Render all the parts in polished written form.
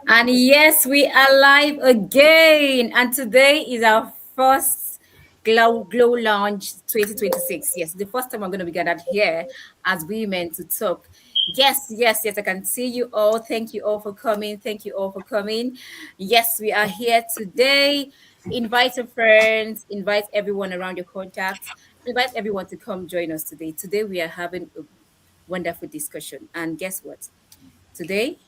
And yes, we are live again. And today is our first Glow Lounge 2026. Yes, the first time we're going to be gathered here as women to talk. Yes, I can see you all. Thank you all for coming. Thank you all for coming. Yes, we are here today. Invite your friends, invite everyone around your contacts, invite everyone to come join us today. Today, we are having a wonderful discussion. And guess what? Today,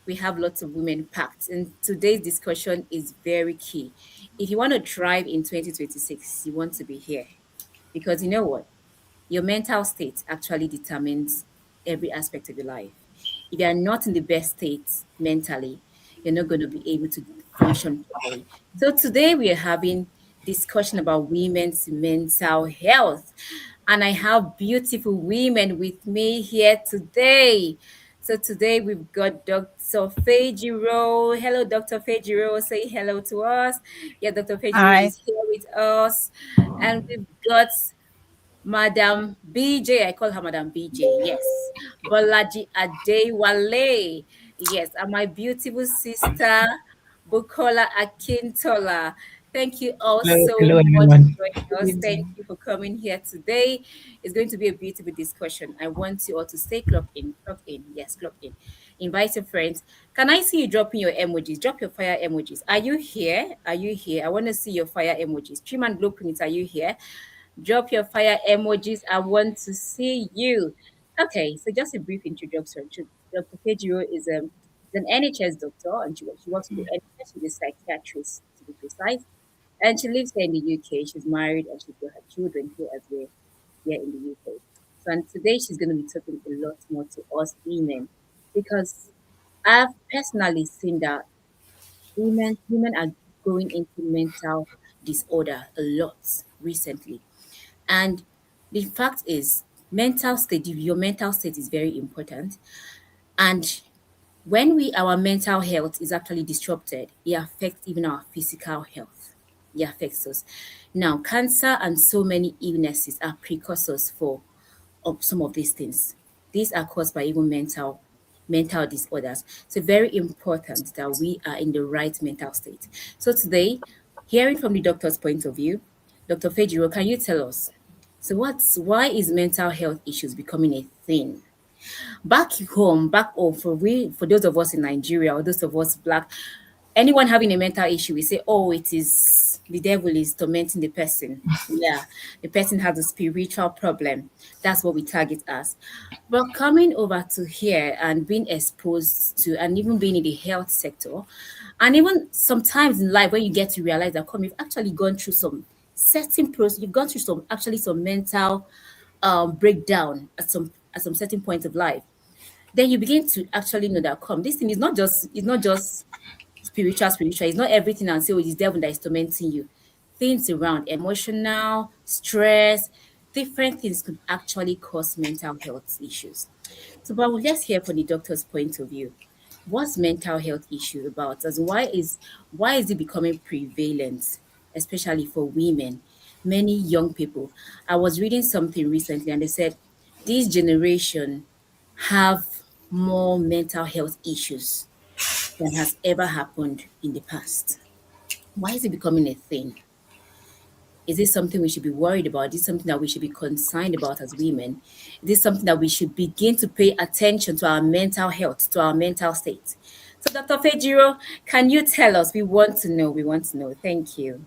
we have lots of women packed, and today's discussion is very key. If you want to thrive in 2026, you want to be here because you know what? Your mental state actually determines every aspect of your life. If you are not in the best state mentally, you're not going to be able to function properly. So today we are having discussion about women's mental health. And I have beautiful women with me here today. So today we've got Dr. Fejiro. Hello, Dr. Fejiro. Say hello to us. Yeah, Dr. Fejiro Hi. is here with us. And we've got Madam BJ, I call her Madam BJ, yes. Bolaji Adewale, yes. And my beautiful sister, Bukola Akintola. Thank you all Hello, so hello much for everyone. joining us. Thank you for coming here today. It's going to be a beautiful discussion. I want you all to stay clocked in, yes, clocked in. Invite your friends. Can I see you dropping your emojis? Drop your fire emojis. Are you here? Are you here? I want to see your fire emojis. Trim and Blueprint, are you here? Drop your fire emojis. I want to see you. Okay, so just a brief introduction. Dr. Fejiro is an NHS doctor and she works with the NHS. She's a psychiatrist, to be precise. And she lives here in the UK. She's married and she's got her children here as well, here in the UK. So and today she's going to be talking a lot more to us women because I've personally seen that women are going into mental disorder a lot recently. And the fact is, your mental state is very important. And when our mental health is actually disrupted, it affects even our physical health. It affects us. Now, cancer and so many illnesses are precursors for of some of these things. These are caused by even mental disorders. So very important that we are in the right mental state. So today, hearing from the doctor's point of view, Dr. Fejiro, can you tell us? So why is mental health issues becoming a thing? Back home, for those of us in Nigeria or those of us black, anyone having a mental issue, we say, oh, it is the devil is tormenting the person. Yeah, the person has a spiritual problem. That's what we target as. But coming over to here and being exposed to, and even being in the health sector, and even sometimes in life when you get to realize that, come, you've actually gone through some certain process, you've gone through some mental breakdown at some certain point of life, then you begin to actually know that, come, this thing is not just spiritual. It's not everything and say, oh, it's devil that is tormenting you. Things around emotional, stress, different things could actually cause mental health issues. So, but let's hear from the doctor's point of view. What's mental health issue about? As why is it becoming prevalent, especially for women, many young people? I was reading something recently and they said this generation have more mental health issues than has ever happened in the past. Why is it becoming a thing? Is this something we should be worried about? Is this something that we should be concerned about as women? Is this something that we should begin to pay attention to our mental health, to our mental state? So, Dr. Fejiro, can you tell us? We want to know. We want to know. Thank you.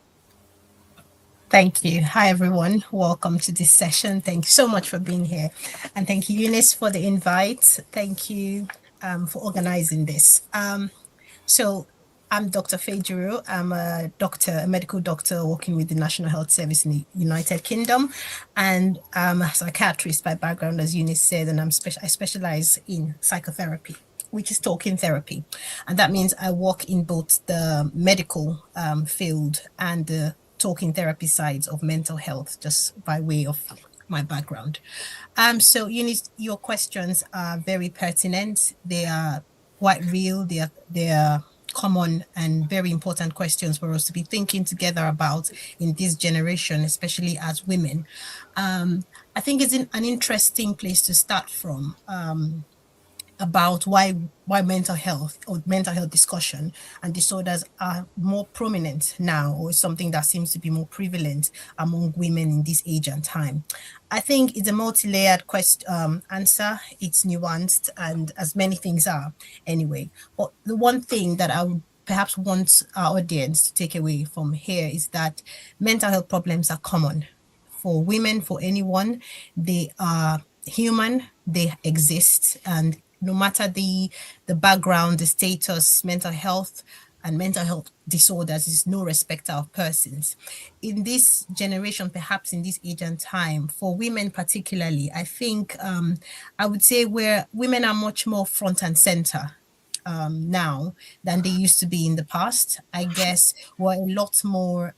Thank you. Hi, everyone. Welcome to this session. Thank you so much for being here. And thank you, Eunice, for the invite. Thank you for organizing this. So I'm Dr. Fejuru. I'm a doctor, a medical doctor working with the National Health Service in the United Kingdom. And I'm a psychiatrist by background, as Eunice said, and I specialize in psychotherapy, which is talking therapy. And that means I work in both the medical field and the talking therapy sides of mental health, just by way of my background. So Eunice, your questions are very pertinent. They are quite real. They are common and very important questions for us to be thinking together about in this generation, especially as women. I think it's an interesting place to start from. about why mental health or mental health discussion and disorders are more prominent now, or something that seems to be more prevalent among women in this age and time. I think it's a multi-layered answer. It's nuanced, and as many things are anyway. But the one thing that I would perhaps want our audience to take away from here is that mental health problems are common for women, for anyone. They are human, they exist, and no matter the background, the status, mental health and mental health disorders is no respecter of persons. In this generation, perhaps in this age and time, for women particularly, I think I would say where women are much more front and center now than they used to be in the past. I guess we're a lot more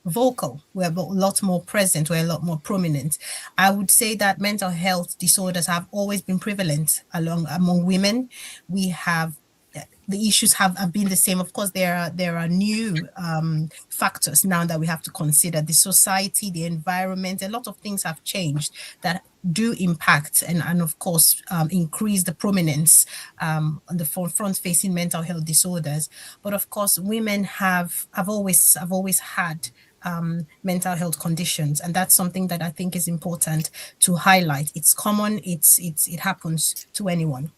vocal, we're a lot more present, we're a lot more prominent. I would say that mental health disorders have always been prevalent among women. We have the issues have been the same. Of course, there are new factors now that we have to consider: the society, the environment. A lot of things have changed that do impact and of course increase the prominence on the front facing mental health disorders. But of course, women have always had mental health conditions, and that's something that I think is important to highlight. It's common. It happens to anyone.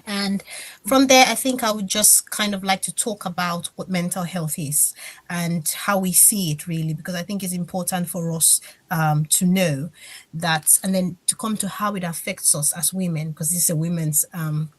And from there, I think I would just kind of like to talk about what mental health is and how we see it really, because I think it's important for us to know that, and then to come to how it affects us as women, because this is a women's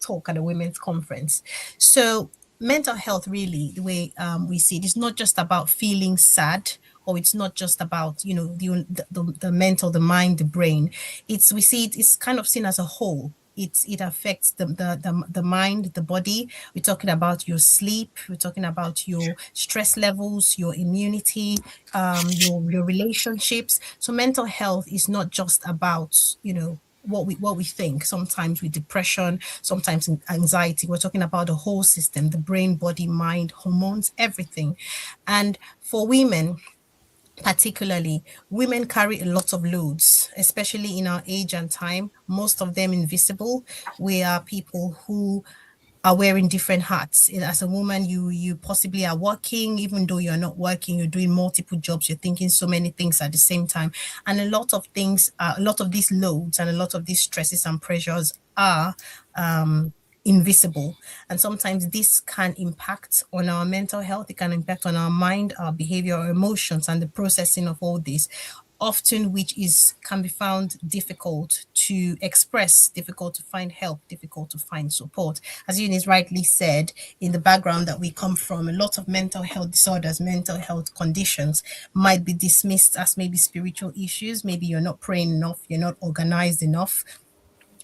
talk at a women's conference. So, mental health, really, the way we see it, is not just about feeling sad, or it's not just about the mental, the mind, the brain. We see it's kind of seen as a whole. It affects the mind, the body. We're talking about your sleep. We're talking about your stress levels, your immunity, your relationships. So mental health is not just about what we think. Sometimes with depression, sometimes in anxiety. We're talking about the whole system: the brain, body, mind, hormones, everything. And for women, particularly, women carry a lot of loads, especially in our age and time, most of them invisible. We are people who are wearing different hats. As a woman, you possibly are working, even though you're not working, you're doing multiple jobs, you're thinking so many things at the same time. And a lot of these loads and a lot of these stresses and pressures are invisible. And sometimes this can impact on our mental health, it can impact on our mind, our behavior, our emotions, and the processing of all this, often which is can be found difficult to express, difficult to find help, difficult to find support. As Eunice rightly said, in the background that we come from, a lot of mental health disorders, mental health conditions might be dismissed as maybe spiritual issues. Maybe you're not praying enough, you're not organized enough,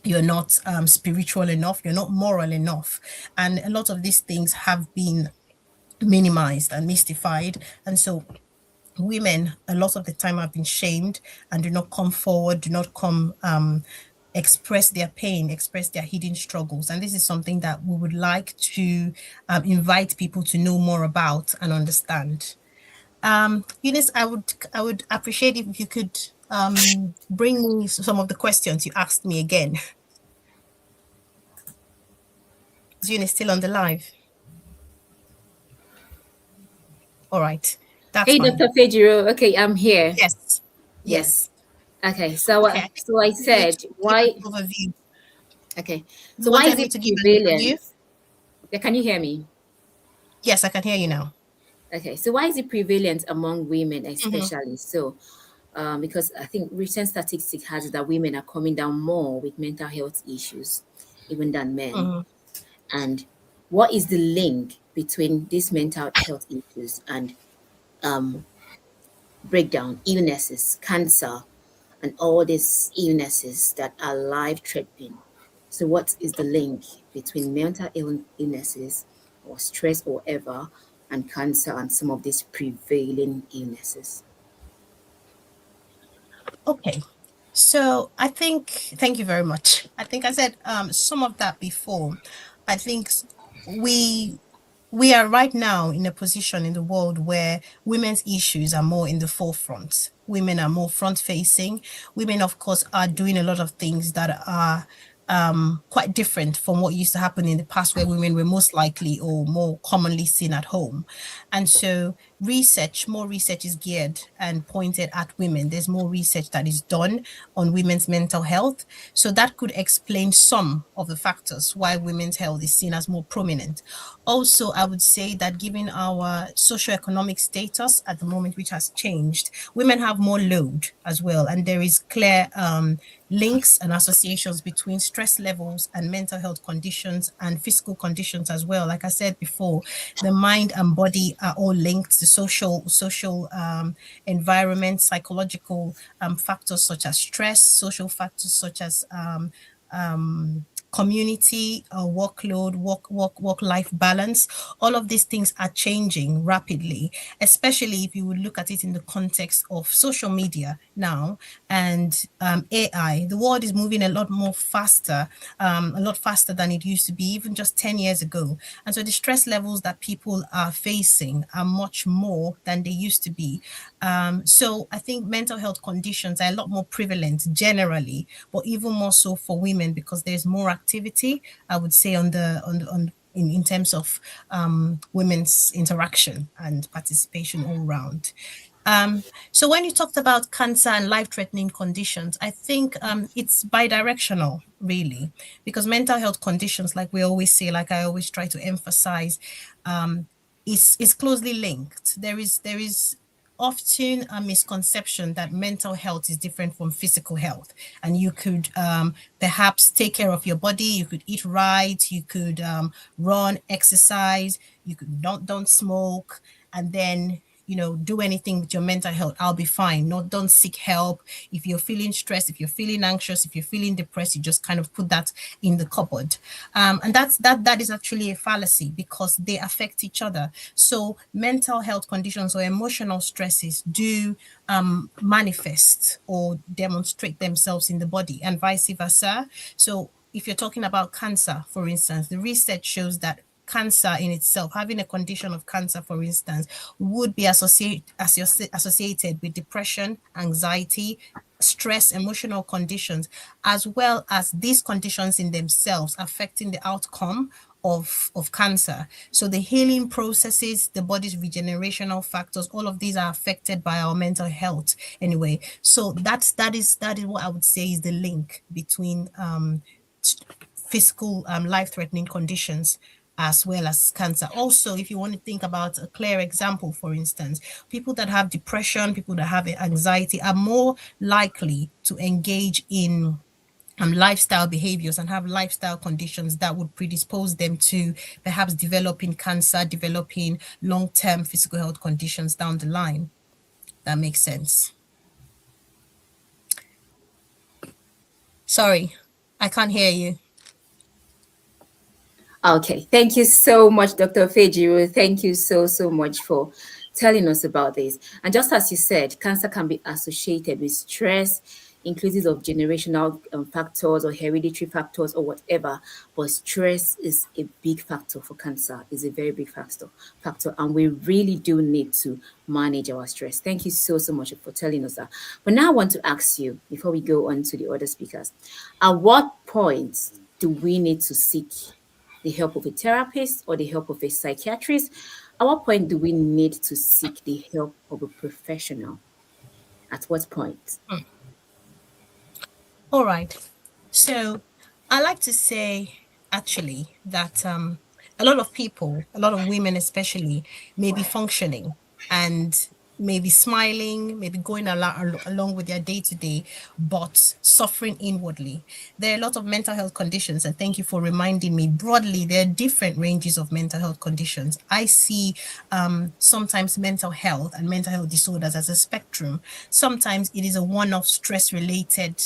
you're not spiritual enough, you're not moral enough. And a lot of these things have been minimized and mystified. And so women, a lot of the time, have been shamed and do not come forward, do not come express their pain, express their hidden struggles. And this is something that we would like to invite people to know more about and understand. Eunice, I would appreciate if you could bring me some of the questions you asked me again. Is Eunice still on the live? All right, that's Hey, fine. Dr. Fejiro. Okay, I'm here. Yes, Yes. yes. Okay. So, Okay, I think so I you wanted me said to give why? an overview. Okay. So You why is wanted me it to give an overview? prevalent? Yeah, can you hear me? Yes, I can hear you now. Okay. So why is it prevalent among women, Mhm, especially? So, because I think recent statistics has it that women are coming down more with mental health issues, even than men. mhm. And what is the link between these mental health issues and um, breakdown, illnesses, cancer, and all these illnesses that are life threatening? So, what is the link between illnesses or stress or ever and cancer and some of these prevailing illnesses? Okay. So I think, thank you very much. I think I said some of that before. I think we we are right now in a position in the world where women's issues are more in the forefront. Women are more front facing. Women, of course, are doing a lot of things that are quite different from what used to happen in the past, where women were most likely or more commonly seen at home. And so more research is geared and pointed at women. There's more research that is done on women's mental health. So that could explain some of the factors why women's health is seen as more prominent. Also, I would say that given our socioeconomic status at the moment, which has changed, women have more load as well. And there is clear links and associations between stress levels and mental health conditions and physical conditions as well. Like I said before, the mind and body are all linked. The social environment, psychological factors such as stress, social factors such as community, workload, work life balance. All of these things are changing rapidly, especially if you would look at it in the context of social media now and AI. The world is moving a lot faster than it used to be, even just 10 years ago. And so the stress levels that people are facing are much more than they used to be. So I think mental health conditions are a lot more prevalent generally, but even more so for women because there's more activity, I would say, in terms of women's interaction and participation all round. So when you talked about cancer and life-threatening conditions, I think it's bidirectional, really, because mental health conditions, like we always say, like I always try to emphasize, is closely linked. There is often a misconception that mental health is different from physical health, and you could perhaps take care of your body, you could eat right, you could run, exercise, you could don't smoke, and then do anything with your mental health. I'll be fine. No, don't seek help. If you're feeling stressed, if you're feeling anxious, if you're feeling depressed, you just kind of put that in the cupboard. And that is actually a fallacy because they affect each other. So mental health conditions or emotional stresses do manifest or demonstrate themselves in the body and vice versa. So if you're talking about cancer, for instance, the research shows that cancer in itself, having a condition of cancer, for instance, would be associated with depression, anxiety, stress, emotional conditions, as well as these conditions in themselves affecting the outcome of cancer. So the healing processes, the body's regenerational factors, all of these are affected by our mental health anyway. So that is what I would say is the link between physical life-threatening conditions as well as cancer. Also, if you want to think about a clear example, for instance, people that have depression, people that have anxiety are more likely to engage in lifestyle behaviors and have lifestyle conditions that would predispose them to perhaps developing cancer, developing long-term physical health conditions down the line. That makes sense. Sorry, I can't hear you. Okay, thank you so much, Dr. Fejiru. Thank you so much for telling us about this. And just as you said, cancer can be associated with stress, inclusive of generational factors or hereditary factors or whatever. But stress is a big factor for cancer. Is a very big factor, and we really do need to manage our stress. Thank you so much for telling us that. But now I want to ask you before we go on to the other speakers, at what point do we need to seek the help of a therapist or the help of a psychiatrist? At what point do we need to seek the help of a professional? At what point? All right. So I like to say actually that a lot of people, a lot of women especially, may be functioning and maybe smiling, maybe going along with their day to day, but suffering inwardly. There are a lot of mental health conditions, and thank you for reminding me. Broadly, there are different ranges of mental health conditions. I see sometimes mental health and mental health disorders as a spectrum. Sometimes it is a one-off stress-related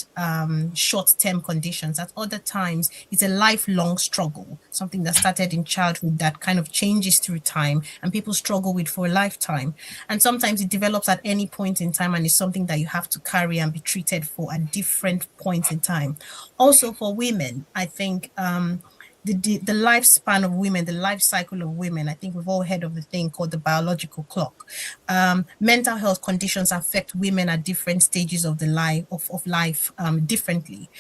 short-term conditions. At other times, it's a lifelong struggle, something that started in childhood that kind of changes through time and people struggle with for a lifetime. And sometimes it develops at any point in time and is something that you have to carry and be treated for at different points in time. Also for women, I think the lifespan of women, the life cycle of women. I think we've all heard of the thing called the biological clock. Mental health conditions affect women at different stages of the life of life differently.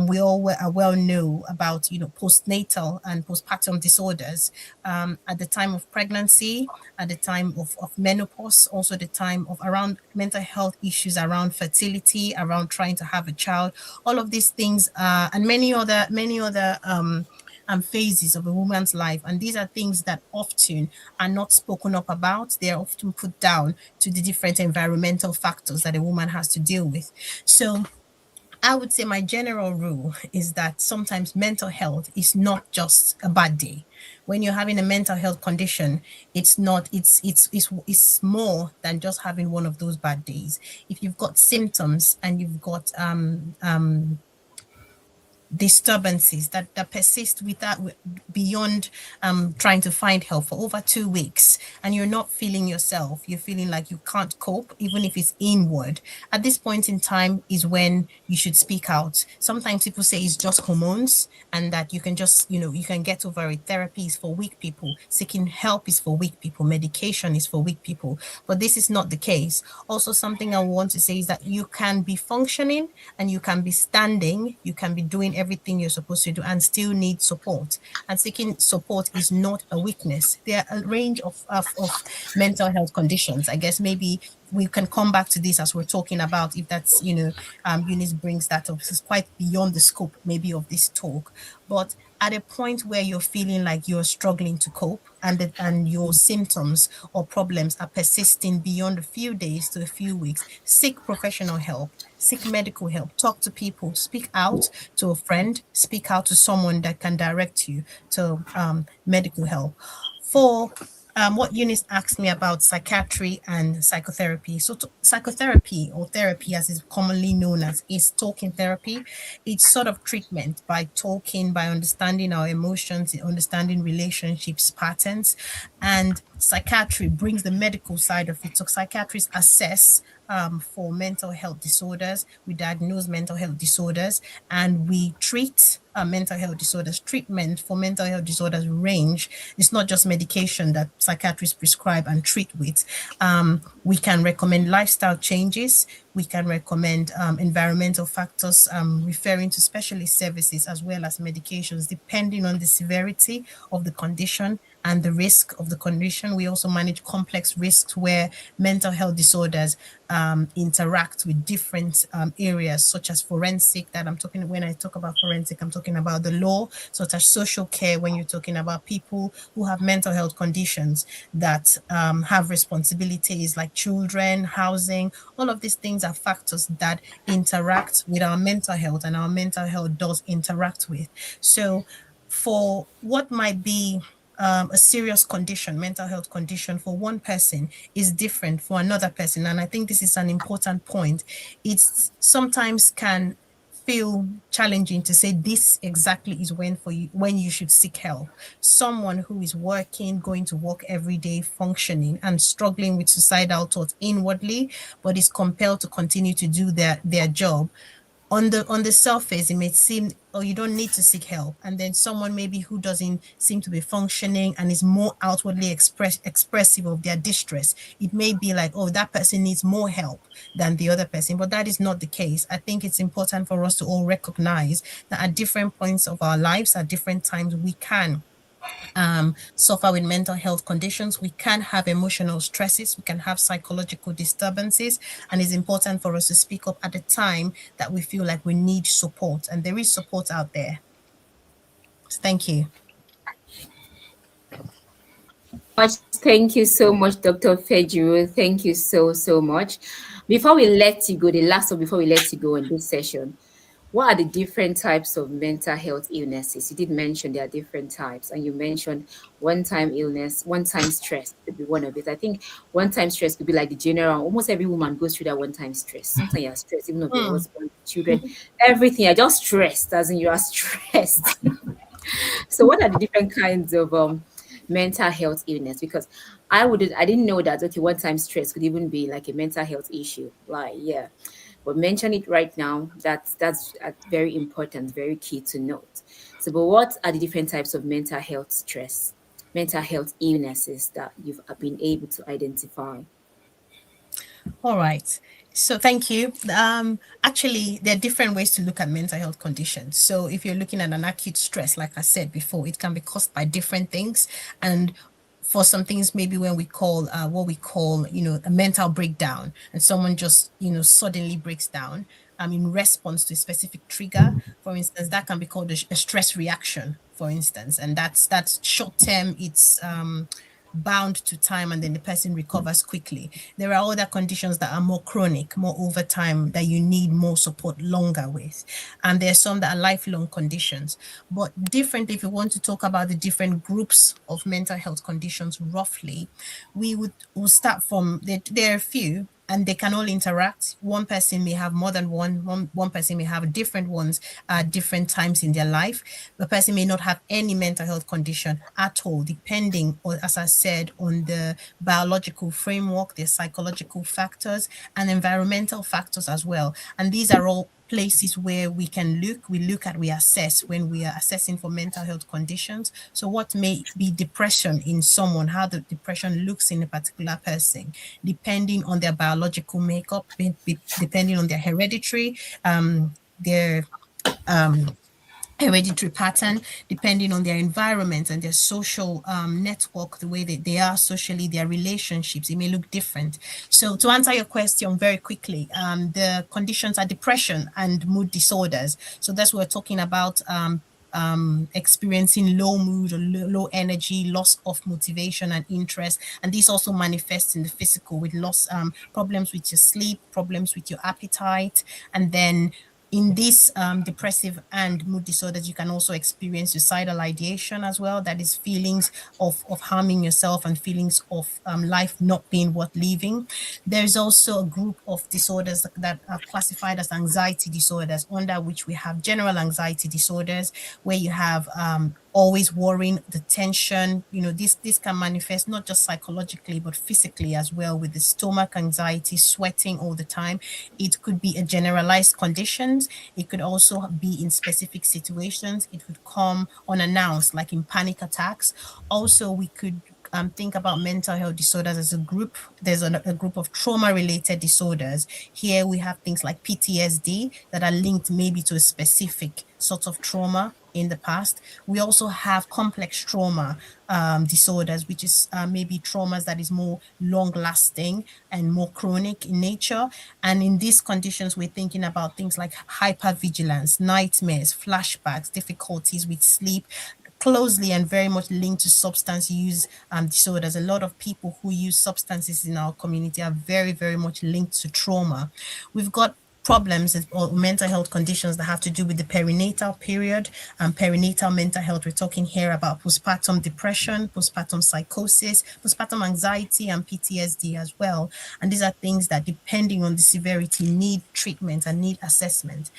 We all are well know about postnatal and postpartum disorders at the time of pregnancy, at the time of menopause, also the time of around mental health issues around fertility, around trying to have a child. All of these things and many other phases of a woman's life. And these are things that often are not spoken up about. They are often put down to the different environmental factors that a woman has to deal with. So I would say my general rule is that sometimes mental health is not just a bad day. When you're having a mental health condition, it's not, it's more than just having one of those bad days. If you've got symptoms and you've got disturbances that persist without beyond trying to find help for over 2 weeks, and you're not feeling yourself, you're feeling like you can't cope, even if it's inward, at this point in time is when you should speak out. Sometimes people say it's just hormones and that you can just you can get over it. Therapy is for weak people, seeking help is for weak people, medication is for weak people, but this is not the case. Also, something I want to say is that you can be functioning and you can be standing, you can be doing everything you're supposed to do and still need support. And seeking support is not a weakness. There are a range of mental health conditions. I guess maybe we can come back to this as we're talking about, if that's, Eunice brings that up. This is quite beyond the scope maybe of this talk. But at a point where you're feeling like you're struggling to cope and your symptoms or problems are persisting beyond a few days to a few weeks, seek professional help, seek medical help, talk to people, speak out to a friend, speak out to someone that can direct you to medical help. For what Eunice asked me about psychiatry and psychotherapy. So, psychotherapy, or therapy as is commonly known as, is talking therapy. It's sort of treatment by talking, by understanding our emotions, understanding relationships, patterns. And psychiatry brings the medical side of it. So, psychiatrists assess for mental health disorders. We diagnose mental health disorders and we treat mental health disorders. Treatment for mental health disorders range. It's not just medication that psychiatrists prescribe and treat with. We can recommend lifestyle changes. We can recommend environmental factors, referring to specialist services as well as medications, depending on the severity of the condition and the risk of the condition. We also manage complex risks where mental health disorders interact with different areas, such as forensic, that I'm talking, when I talk about forensic, I'm talking about the law, such as social care, when you're talking about people who have mental health conditions that have responsibilities like children, housing. All of these things are factors that interact with our mental health, and our mental health does interact with. So for what might be a serious condition, mental health condition, for one person is different for another person. And I think this is an important point. It's sometimes can feel challenging to say this exactly is when you should seek help. Someone who is working, going to work every day, functioning and struggling with suicidal thoughts inwardly, but is compelled to continue to do their job. On the surface, it may seem, oh, you don't need to seek help. And then someone maybe who doesn't seem to be functioning and is more outwardly expressive of their distress, it may be like, oh, that person needs more help than the other person. But that is not the case. I think it's important for us to all recognize that at different points of our lives, at different times, we can suffer with mental health conditions. We can have emotional stresses. We can have psychological disturbances. And it's important for us to speak up at the time that we feel like we need support. And there is support out there. Thank you. Thank you so much, Dr. Fejiro. Thank you so much. Before we let you go, the last one before we let you go in this session, what are the different types of mental health illnesses? You did mention there are different types, and you mentioned one-time illness, one-time stress could be one of it. I think one-time stress could be like the general. Almost every woman goes through that one-time stress. Sometimes you're stressed, even though your husband, children, everything. You're just stressed, as in you are stressed. So, what are the different kinds of mental health illness? Because I didn't know that, okay, one-time stress could even be like a mental health issue. Like, yeah, but mention it right now. That's very important, very key to note. So, but what are the different types of mental health stress, mental health illnesses that you've been able to identify? All right. So thank you. Actually, there are different ways to look at mental health conditions. So if you're looking at an acute stress, like I said before, it can be caused by different things. And for some things, maybe when we call what we call, a mental breakdown, and someone just, suddenly breaks down in response to a specific trigger. For instance, that can be called a stress reaction, for instance, and that's short term. It's bound to time, and then the person recovers quickly. There are other conditions that are more chronic, more over time, that you need more support longer with. And there are some that are lifelong conditions. But different, if you want to talk about the different groups of mental health conditions roughly, we'll start from there are a few, and they can all interact. One person may have more than one person may have different ones at different times in their life. The person may not have any mental health condition at all, depending on, as I said, on the biological framework, the psychological factors, and environmental factors as well. And these are all places where we assess when we are assessing for mental health conditions. So what may be depression in someone, how the depression looks in a particular person, depending on their biological makeup, depending on their their um, hereditary pattern, depending on their environment and their social network, the way that they are socially, their relationships, it may look different. So to answer your question very quickly, the conditions are depression and mood disorders. So that's what we're talking about. Experiencing low mood or low energy, loss of motivation and interest, and this also manifests in the physical with loss, problems with your sleep, problems with your appetite, and then in these depressive and mood disorders, you can also experience suicidal ideation as well. That is feelings of harming yourself and feelings of life not being worth living. There's also a group of disorders that are classified as anxiety disorders, under which we have general anxiety disorders, where you have always worrying, the tension. This can manifest not just psychologically but physically as well, with the stomach anxiety, sweating all the time. It could be a generalized conditions. It could also be in specific situations. It would come unannounced, like in panic attacks. Also, we could think about mental health disorders as a group. There's a group of trauma-related disorders. Here we have things like PTSD that are linked maybe to a specific sort of trauma in the past. We also have complex trauma disorders, which is maybe traumas that is more long lasting and more chronic in nature. And in these conditions, we're thinking about things like hypervigilance, nightmares, flashbacks, difficulties with sleep, closely and very much linked to substance use disorders. A lot of people who use substances in our community are very, very much linked to trauma. We've got problems or mental health conditions that have to do with the perinatal period and perinatal mental health. We're talking here about postpartum depression, postpartum psychosis, postpartum anxiety, and PTSD as well. And these are things that, depending on the severity, need treatment and need assessment.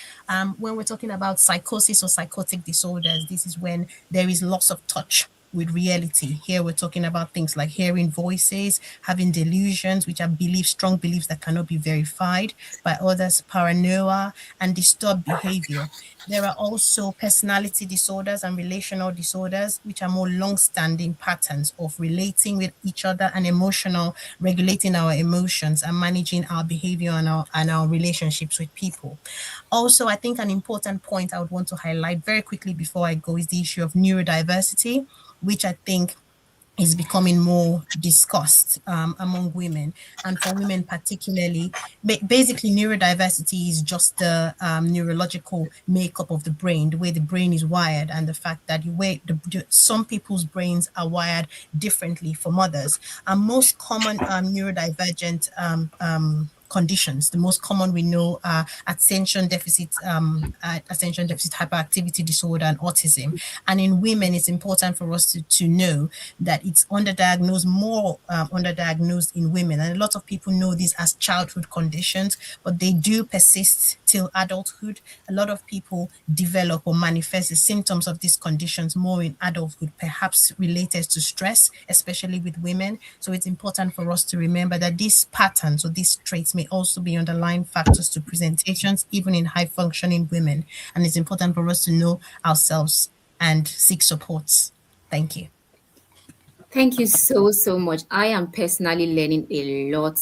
When we're talking about psychosis or psychotic disorders, this is when there is loss of touch with reality. Here we're talking about things like hearing voices, having delusions, which are beliefs, strong beliefs that cannot be verified by others, paranoia, and disturbed behavior. There are also personality disorders and relational disorders, which are more long-standing patterns of relating with each other and regulating our emotions and managing our behavior and our relationships with people. Also, I think an important point I would want to highlight very quickly before I go is the issue of neurodiversity, which I think is becoming more discussed among women, and for women particularly. Basically, neurodiversity is just the neurological makeup of the brain, the way the brain is wired, and the fact that some people's brains are wired differently from others. And most common neurodivergent conditions. The most common we know are attention deficit hyperactivity disorder and autism. And in women, it's important for us to know that it's underdiagnosed, more underdiagnosed in women. And a lot of people know these as childhood conditions, but they do persist till adulthood. A lot of people develop or manifest the symptoms of these conditions more in adulthood, perhaps related to stress, especially with women. So it's important for us to remember that these patterns or these traits may also be underlying factors to presentations, even in high functioning women. And it's important for us to know ourselves and seek supports. Thank you. Thank you so, so much. I am personally learning a lot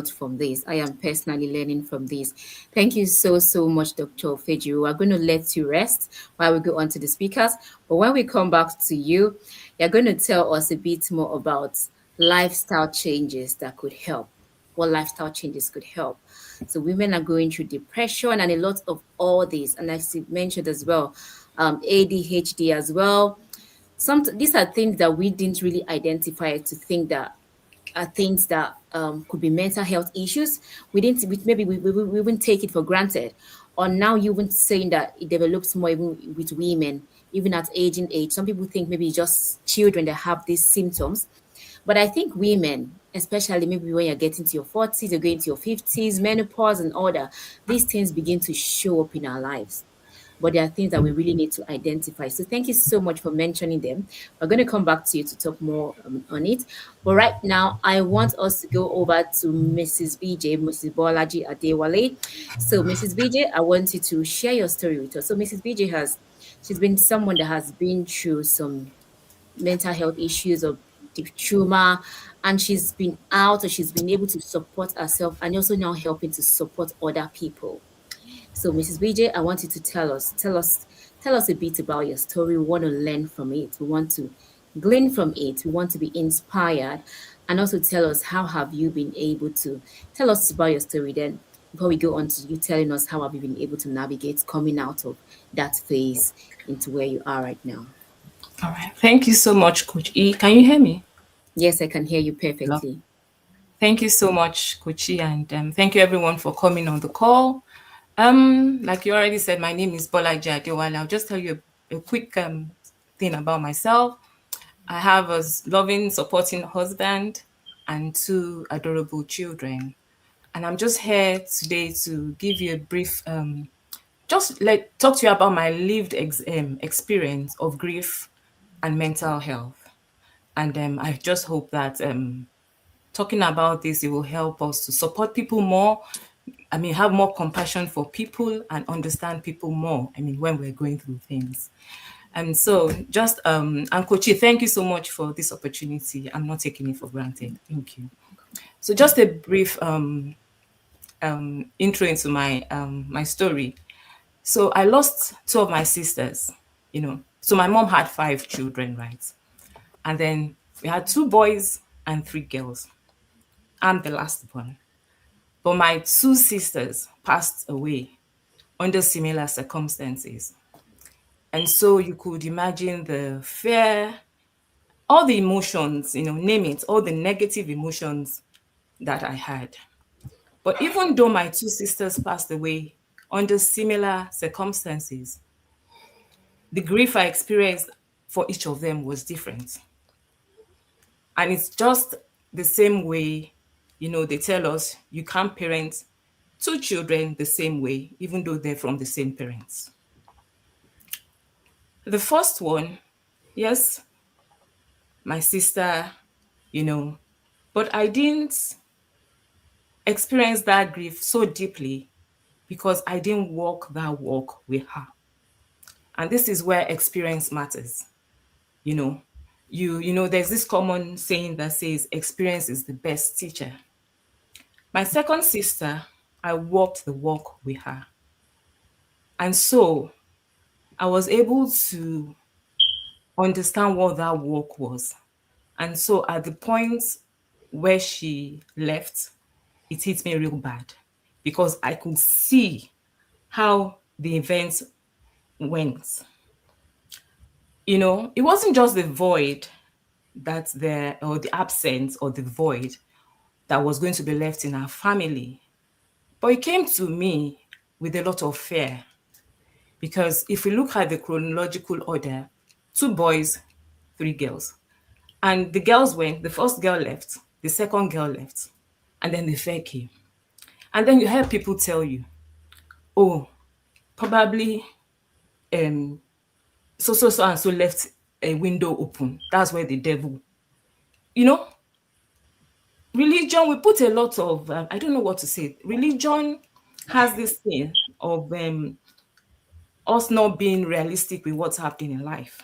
from this. I am personally learning from this. Thank you so, so much, Dr. Feju. We're going to let you rest while we go on to the speakers. But when we come back to you, you're going to tell us a bit more about lifestyle changes that could help. What lifestyle changes could help. So women are going through depression and a lot of all this. And as you mentioned as well, ADHD as well. These are things that we didn't really identify to think that are things that could be mental health issues. We didn't maybe we wouldn't take it for granted. Or now you wouldn't saying that it develops more even with women, even at aging age. Some people think maybe it's just children that have these symptoms. But I think women, especially maybe when you're getting to your 40s, you're going to your 50s, menopause and all that, these things begin to show up in our lives, but there are things that we really need to identify. So thank you so much for mentioning them. We're going to come back to you to talk more on it. But right now, I want us to go over to Mrs. BJ, Mrs. Bolaji Adewale. So Mrs. BJ, I want you to share your story with us. So Mrs. BJ she's been someone that has been through some mental health issues or deep trauma, and she's been out or she's been able to support herself and also now helping to support other people. So, Mrs. BJ, I want you to tell us a bit about your story. We want to learn from it. We want to glean from it. We want to be inspired, and also tell us how have you been able to tell us about your story. Then, before we go on to you telling us how have you been able to navigate coming out of that phase into where you are right now. All right. Thank you so much, Coach E. Can you hear me? Yes, I can hear you Hello. perfectly. Thank you so much, Coach E, and thank you everyone for coming on the call. Like you already said, my name is Bolaji Adewale. I'll just tell you a quick thing about myself. I have a loving, supporting husband and two adorable children. And I'm just here today to give you a brief, talk to you about my lived experience of grief and mental health. And I just hope that talking about this, it will help us to support people more. I mean, have more compassion for people and understand people more. I mean, when we're going through things. And so and Kochi, thank you so much for this opportunity. I'm not taking it for granted. Thank you. So just a brief intro into my story. So I lost two of my sisters, So my mom had 5 children, right? And then we had 2 boys and 3 girls. I'm the last one. But my 2 sisters passed away under similar circumstances. And so you could imagine the fear, all the emotions, name it, all the negative emotions that I had. But even though my 2 sisters passed away under similar circumstances, the grief I experienced for each of them was different. And it's just the same way, they tell us you can't parent 2 children the same way, even though they're from the same parents. The first one, yes, my sister, but I didn't experience that grief so deeply because I didn't walk that walk with her. And this is where experience matters. You know, there's this common saying that says experience is the best teacher. My second sister, I walked the walk with her. And so I was able to understand what that walk was. And so at the point where she left, it hit me real bad because I could see how the events went. It wasn't just the void that's there, or the absence or the void that was going to be left in our family, but it came to me with a lot of fear. Because if we look at the chronological order, 2 boys, 3 girls. And the first girl left, the second girl left, and then the third came. And then you hear people tell you, oh, probably so and so left a window open. That's where the devil, you know, religion, we put a lot of, I don't know what to say. Religion has this thing of us not being realistic with what's happening in life.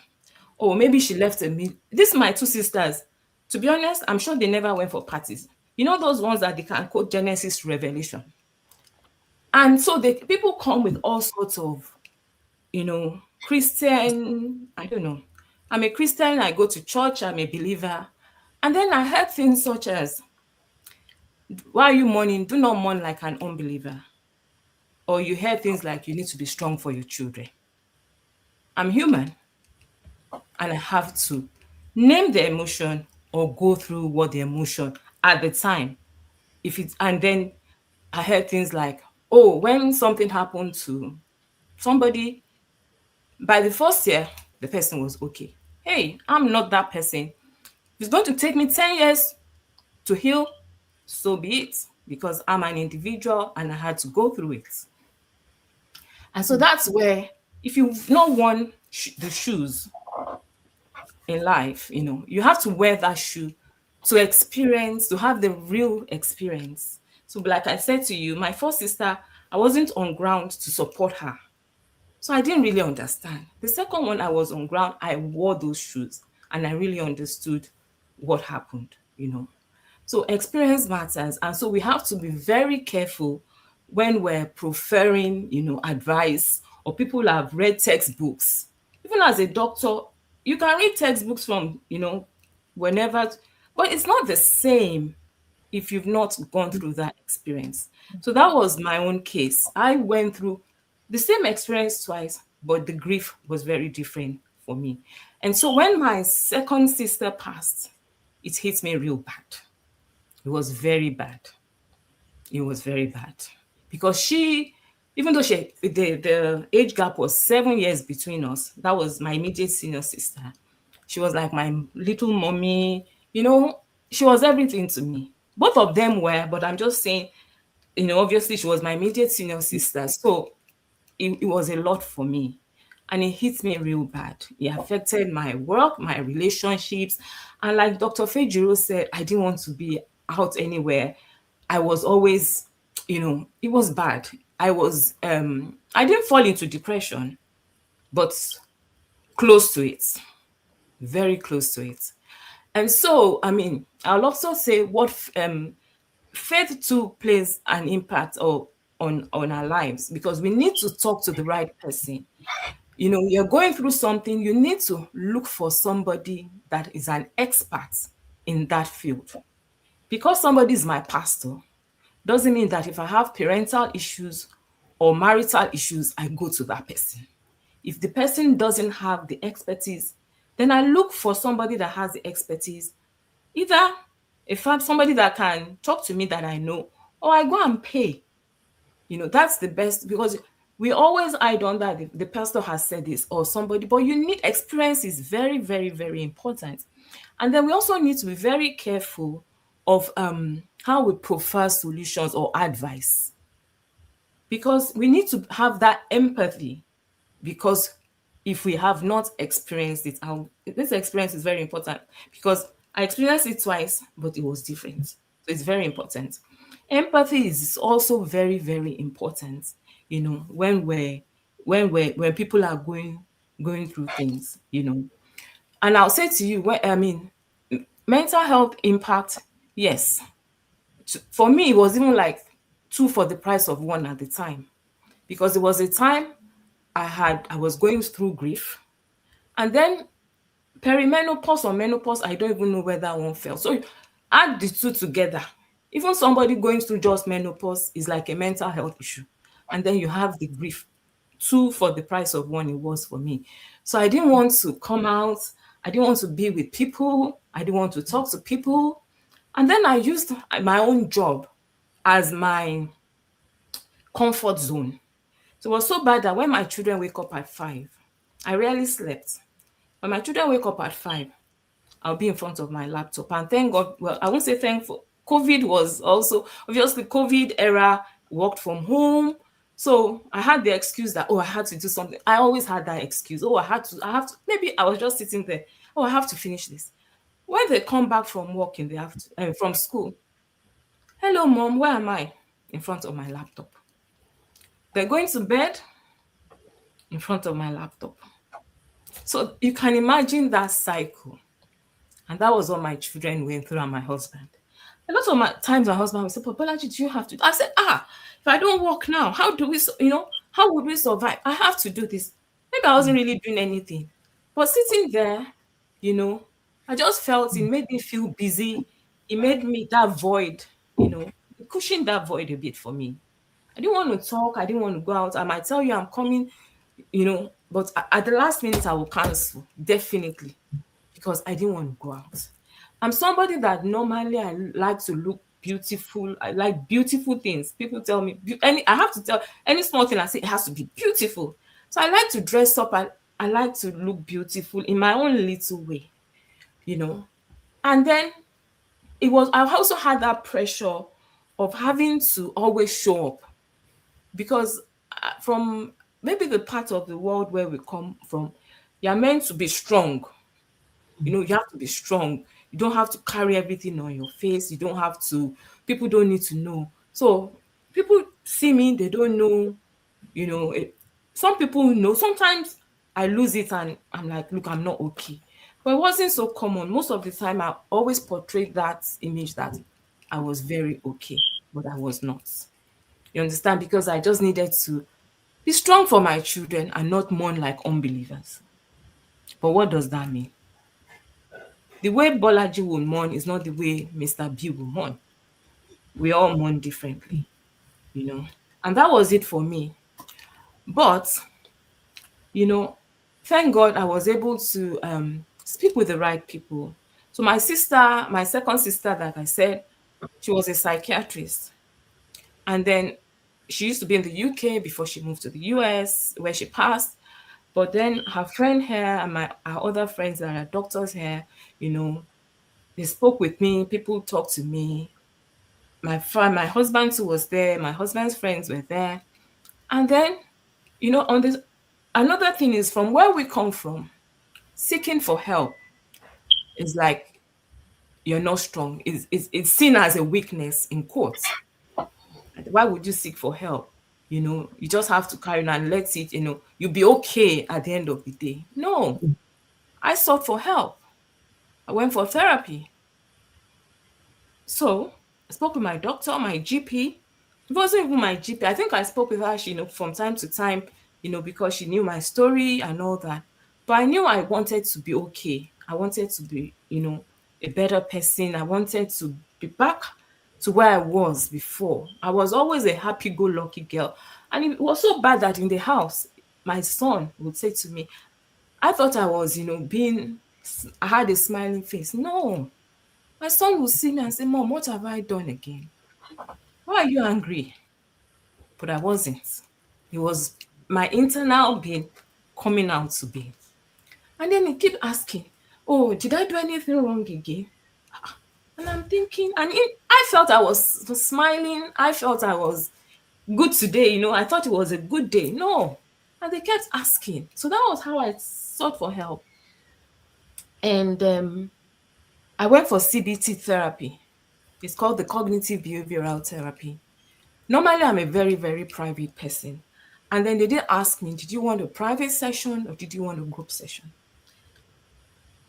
Oh, maybe she left a me. This my two sisters. To be honest, I'm sure they never went for parties. You know those ones that they can quote Genesis to Revelation. And so the people come with all sorts of, Christian, I don't know. I'm a Christian, I go to church, I'm a believer. And then I heard things such as, why are you mourning? Do not mourn like an unbeliever. Or you hear things like, you need to be strong for your children. I'm human and I have to name the emotion or go through what the emotion at the time. If it's and then I heard things like, oh, when something happened to somebody, by the first year, the person was okay. Hey, I'm not that person. If it's going to take me 10 years to heal, so be it, because I'm an individual and I had to go through it. And so that's where, if you've not worn the shoes in life, you have to wear that shoe to experience, to have the real experience. So, like I said to you, my first sister, I wasn't on ground to support her. So I didn't really understand. The second one, I was on ground, I wore those shoes and I really understood what happened. So experience matters. And so we have to be very careful when we're preferring, advice, or people have read textbooks. Even as a doctor, you can read textbooks from, whenever, but it's not the same if you've not gone through that experience. So that was my own case. I went through the same experience twice, but the grief was very different for me. And so when my second sister passed, it hit me real bad. It was very bad. It was very bad because even though the age gap was 7 years between us, that was my immediate senior sister. She was like my little mommy. She was everything to me. Both of them were, but I'm just saying, obviously she was my immediate senior sister. So it was a lot for me. And it hit me real bad. It affected my work, my relationships. And like Dr. Fejiro said, I didn't want to be out anywhere. I was always, it was bad. I didn't fall into depression, but close to it, very close to it. And so, I mean, I'll also say what faith too plays an impact on our lives, because we need to talk to the right person. You're going through something, you need to look for somebody that is an expert in that field. Because somebody is my pastor doesn't mean that if I have parental issues or marital issues, I go to that person. If the person doesn't have the expertise, then I look for somebody that has the expertise. Either if I'm somebody that can talk to me that I know, or I go and pay. That's the best, because we always hide on that the pastor has said this or somebody, but you need experience is very, very, very important. And then we also need to be very careful of how we prefer solutions or advice, because we need to have that empathy, because if we have not experienced it, this experience is very important, because I experienced it twice, but it was different. So it's very important. Empathy is also very, very important, when people are going through things. And I'll say to you, mental health impact, yes. For me, it was even like two for the price of one at the time, because it was a time I was going through grief, and then perimenopause or menopause, I don't even know where that one fell. So add the two together. Even somebody going through just menopause is like a mental health issue. And then you have the grief. Two for the price of one, it was for me. So I didn't want to come out. I didn't want to be with people. I didn't want to talk to people. And then I used my own job as my comfort zone. So it was so bad that when my children wake up at 5, I rarely slept. When my children wake up at 5, I'll be in front of my laptop. And thank God, well, I won't say thankful. COVID was also, obviously, COVID era, worked from home. So I had the excuse that, I had to do something. I always had that excuse. I have to, maybe I was just sitting there. I have to finish this. When they come back from work in the afternoon, from school, hello, mom, where am I? In front of my laptop. They're going to bed. in front of my laptop. So you can imagine that cycle. And that was what my children went through and my husband. A lot of my times my husband would say, but Bolaji, do you have to? I said, if I don't work now, how do we, how would we survive? I have to do this. Maybe I wasn't really doing anything. But sitting there, you know, I just felt it made me feel busy. It made me that void, cushioned that void a bit for me. I didn't want to talk. I didn't want to go out. I might tell you I'm coming, but at the last minute I will cancel, definitely, because I didn't want to go out. I'm somebody that normally I like to look beautiful. I like beautiful things. People tell me I have to tell any small thing I say it has to be beautiful. So I like to dress up. I like to look beautiful in my own little way, you know. And then I also had that pressure of having to always show up because from maybe the part of the world where we come from, you're meant to be strong. You have to be strong. You don't have to carry everything on your face. You don't have to, people don't need to know. So people see me, they don't know, some people know. Sometimes I lose it and I'm like, look, I'm not okay. But it wasn't so common. Most of the time, I always portrayed that image that I was very okay, but I was not. You understand? Because I just needed to be strong for my children and not mourn like unbelievers. But what does that mean? The way Bolaji will mourn is not the way Mr. B will mourn. We all mourn differently, you know. And that was it for me. But, you know, thank God I was able to speak with the right people. So my sister, my second sister, like I said, she was a psychiatrist. And then she used to be in the UK before she moved to the US, where she passed. But then her friend here and our other friends that are doctors here, they spoke with me. People talked to me. My husband too was there. My husband's friends were there. And then, on this, another thing is from where we come from, seeking for help is like you're not strong. It's seen as a weakness in court. Why would you seek for help? You just have to carry on and let it, you'll be okay at the end of the day. No, I sought for help. I went for therapy. So I spoke with my doctor, my GP. It wasn't even my GP. I think I spoke with her, from time to time, because she knew my story and all that. But I knew I wanted to be okay. I wanted to be, a better person. I wanted to be back to where I was before. I was always a happy-go-lucky girl. And it was so bad that in the house, my son would say to me, I thought I was, I had a smiling face. No, my son will see me and say, Mom, what have I done again? Why are you angry? But I wasn't. It was my internal being coming out to be. And then he keep asking, oh, did I do anything wrong again? And I'm thinking, I felt I was smiling. I felt I was good today. I thought it was a good day. No. And they kept asking. So that was how I sought for help. And I went for CBT therapy. It's called the cognitive behavioral therapy. Normally, I'm a very, very private person. And then they did ask me, did you want a private session or did you want a group session?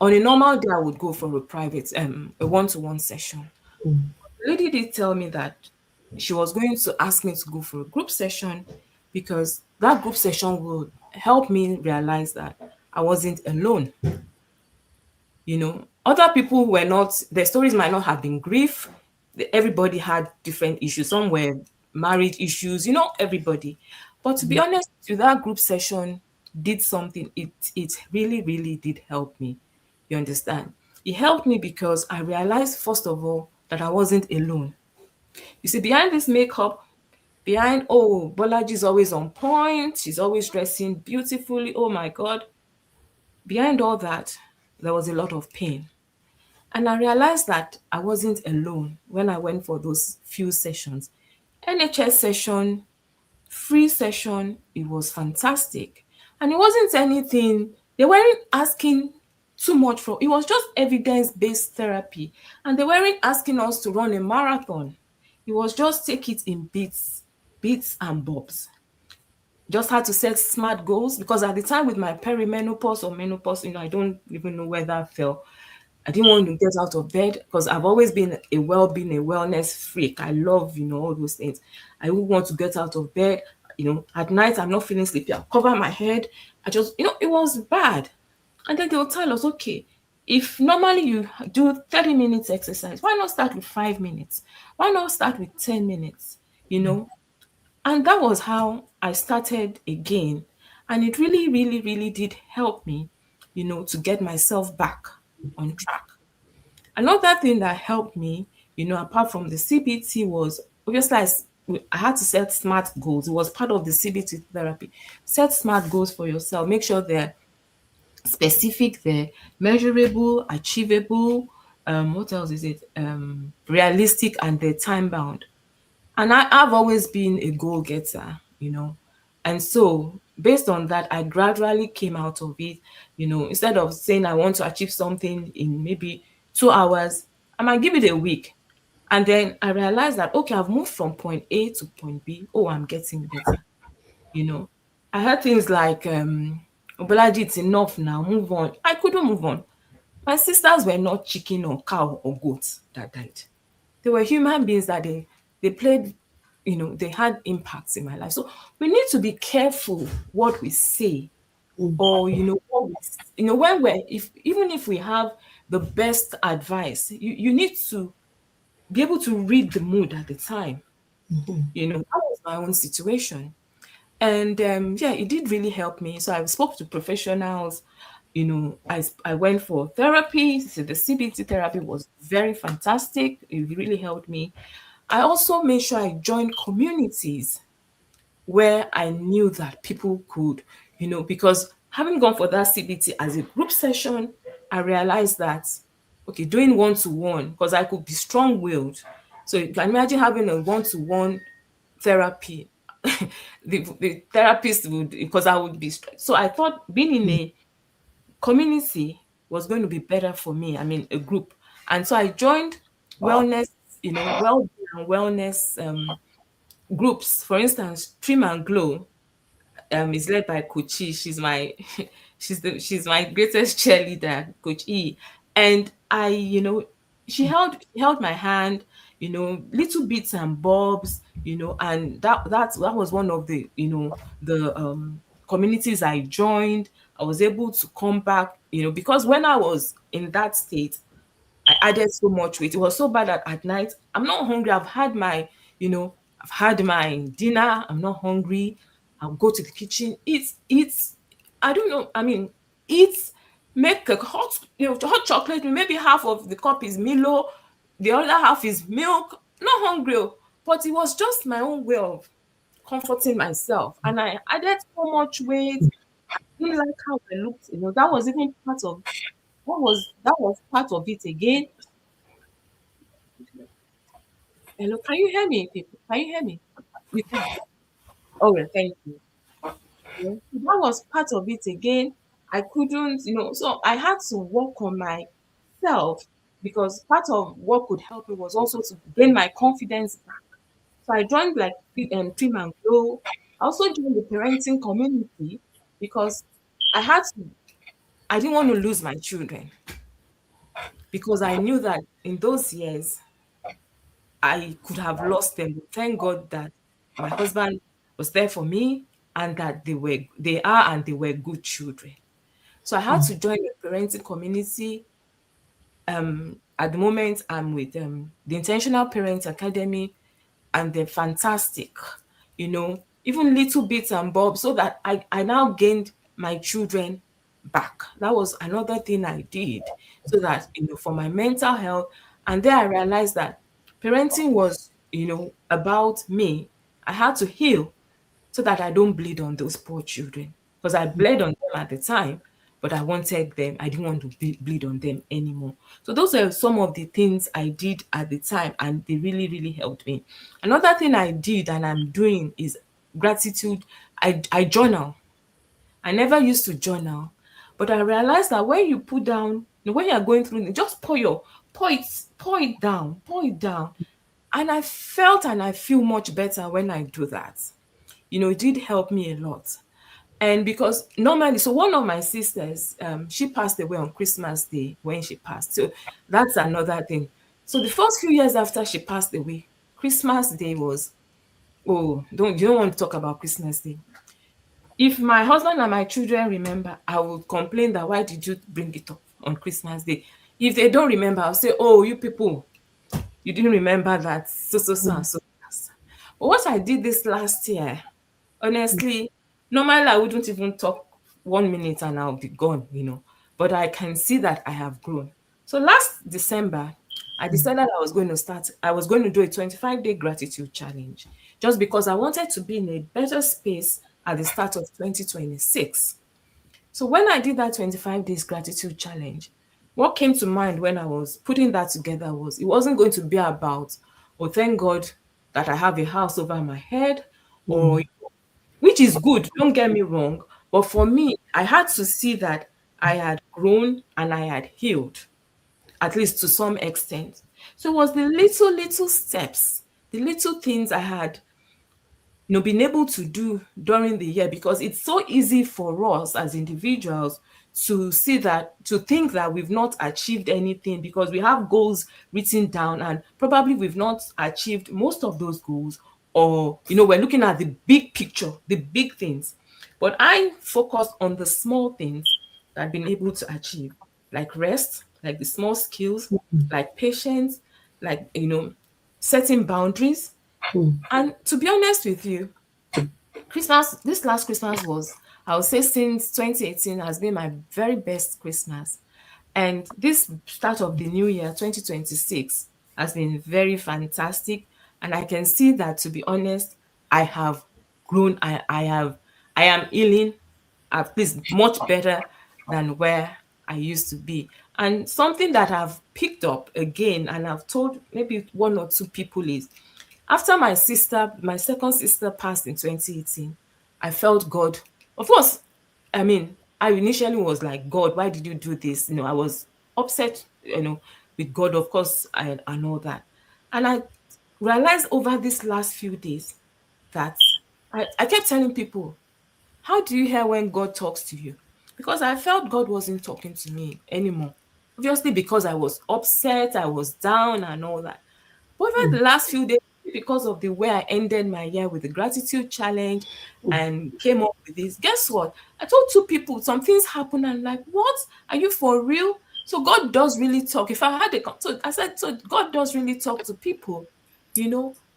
On a normal day, I would go for a one-to-one session. The lady did tell me that she was going to ask me to go for a group session because that group session would help me realize that I wasn't alone. Other people were not, their stories might not have been grief. Everybody had different issues. Some were married issues, everybody. But to be honest, to that group session did something. It really, really did help me. You understand? It helped me because I realized, first of all, that I wasn't alone. You see, behind this makeup, Bolaji is always on point. She's always dressing beautifully. Oh my God. Behind all that, there was a lot of pain. And I realized that I wasn't alone when I went for those few sessions. NHS session, free session, it was fantastic. And it wasn't anything, they weren't asking too much for, it was just evidence-based therapy. And they weren't asking us to run a marathon. It was just take it in bits and bobs. just had to set smart goals because at the time with my perimenopause or menopause, I don't even know where that fell. I didn't want to get out of bed because I've always been a wellness freak. I love, all those things. I would want to get out of bed. At night I'm not feeling sleepy. I'll cover my head. I just, it was bad. And then they will tell us, okay, if normally you do 30 minutes exercise, why not start with 5 minutes? Why not start with 10 minutes? You know, and that was how I started again. And it really, really, really did help me, to get myself back on track. Another thing that helped me, apart from the CBT was obviously I had to set smart goals. It was part of the CBT therapy. Set smart goals for yourself. Make sure they're specific, they're measurable, achievable. What else is it? Realistic and they're time bound. And I've always been a goal getter, And so, based on that, I gradually came out of it. Instead of saying I want to achieve something in maybe 2 hours, I might give it a week. And then I realized that, okay, I've moved from point A to point B. Oh, I'm getting better. You know, I heard things like, Obalaji, it's enough now, move on. I couldn't move on. My sisters were not chicken or cow or goat that died. They were human beings that they played, they had impacts in my life. So we need to be careful what we say, or what we, when we're, if even if we have the best advice, you need to be able to read the mood at the time. That was my own situation. And yeah, it did really help me. So I spoke to professionals. I went for therapy. So the CBT therapy was very fantastic. It really helped me. I also made sure I joined communities where I knew that people could, because having gone for that CBT as a group session, I realized that, okay, doing one to one, because I could be strong willed. So you can imagine having a one to one therapy. The therapist would, because I would be, so I thought being in a community was going to be better for me. I mean, a group. And so I joined wellness, well-being and wellness groups. For instance, Trim and Glow is led by Coach E. She's my she's my greatest cheerleader, Coach E. And I, she held my hand, little bits and bobs, and that was one of the, the communities I joined. I was able to come back, because when I was in that state, I added so much weight. It was so bad that at night I'm not hungry. I've had my dinner. I'm not hungry. I'll go to the kitchen, eat. I don't know. I mean, eat, make a hot, hot chocolate. Maybe half of the cup is Milo, the other half is milk. Not hungry, but it was just my own way of comforting myself. And I added so much weight. I didn't like how I looked. That was even part of that was part of it again. Hello, can you hear me, people? Can you hear me? You can. Oh, well, thank you. Yeah. So that was part of it again. I couldn't, so I had to work on myself because part of what could help me was also to gain my confidence back. So I joined like Trim and Glow. I also joined the parenting community because I had to, I didn't want to lose my children because I knew that in those years I could have lost them. Thank God that my husband was there for me and that they are and they were good children. So I had to join the parenting community. At the moment, I'm with the Intentional Parents Academy, and they're fantastic. Even little bits and bobs, so that I now gained my children back. That was another thing I did, so that for my mental health. And then I realized that parenting was about me. I had to heal so that I don't bleed on those poor children. Because I bled on them at the time, but I wanted them. I didn't want to bleed on them anymore. So those are some of the things I did at the time, and they really, really helped me. Another thing I did and I'm doing is gratitude. I journal. I never used to journal, but I realized that when you put down, when you're going through, just pour it down. And I felt and I feel much better when I do that. it did help me a lot. And because normally, so one of my sisters, she passed away on Christmas Day when she passed. So that's another thing. So the first few years after she passed away, Christmas Day was, oh, you don't want to talk about Christmas Day. If my husband and my children remember, I would complain that why did you bring it up on Christmas Day? If they don't remember, I'll say, oh, you people, you didn't remember that so and so. But what I did this last year, honestly, normally I wouldn't even talk 1 minute and I'll be gone, But I can see that I have grown. So last December, I decided I was going to do a 25-day gratitude challenge just because I wanted to be in a better space at the start of 2026. So when I did that 25 days gratitude challenge, what came to mind when I was putting that together was it wasn't going to be about, oh, thank God that I have a house over my head, or which is good, don't get me wrong. But for me, I had to see that I had grown and I had healed, at least to some extent. So it was the little steps, the little things I had been able to do during the year, because it's so easy for us as individuals to see that, to think that we've not achieved anything because we have goals written down and probably we've not achieved most of those goals, or we're looking at the big picture, the big things. But I focus on the small things that I've been able to achieve, like rest, like the small skills, like patience, like setting boundaries. And to be honest with you, this last Christmas was, I would say, since 2018 has been my very best Christmas. And this start of the new year, 2026, has been very fantastic. And I can see that, to be honest, I have grown. I am healing, at least much better than where I used to be. And something that I've picked up again, and I've told maybe one or two people, is after my second sister passed in 2018, I felt God. Of course, I mean, I initially was like, God, why did you do this? I was upset, with God, of course, and all that. And I realized over these last few days that I kept telling people, how do you hear when God talks to you? Because I felt God wasn't talking to me anymore. Obviously, because I was upset, I was down and all that. But over the last few days, because of the way I ended my year with the gratitude challenge and came up with this, guess what? I told two people, some things happened, and like, what? Are you for real? So God does really talk. If I had so I said, so God does really talk to people.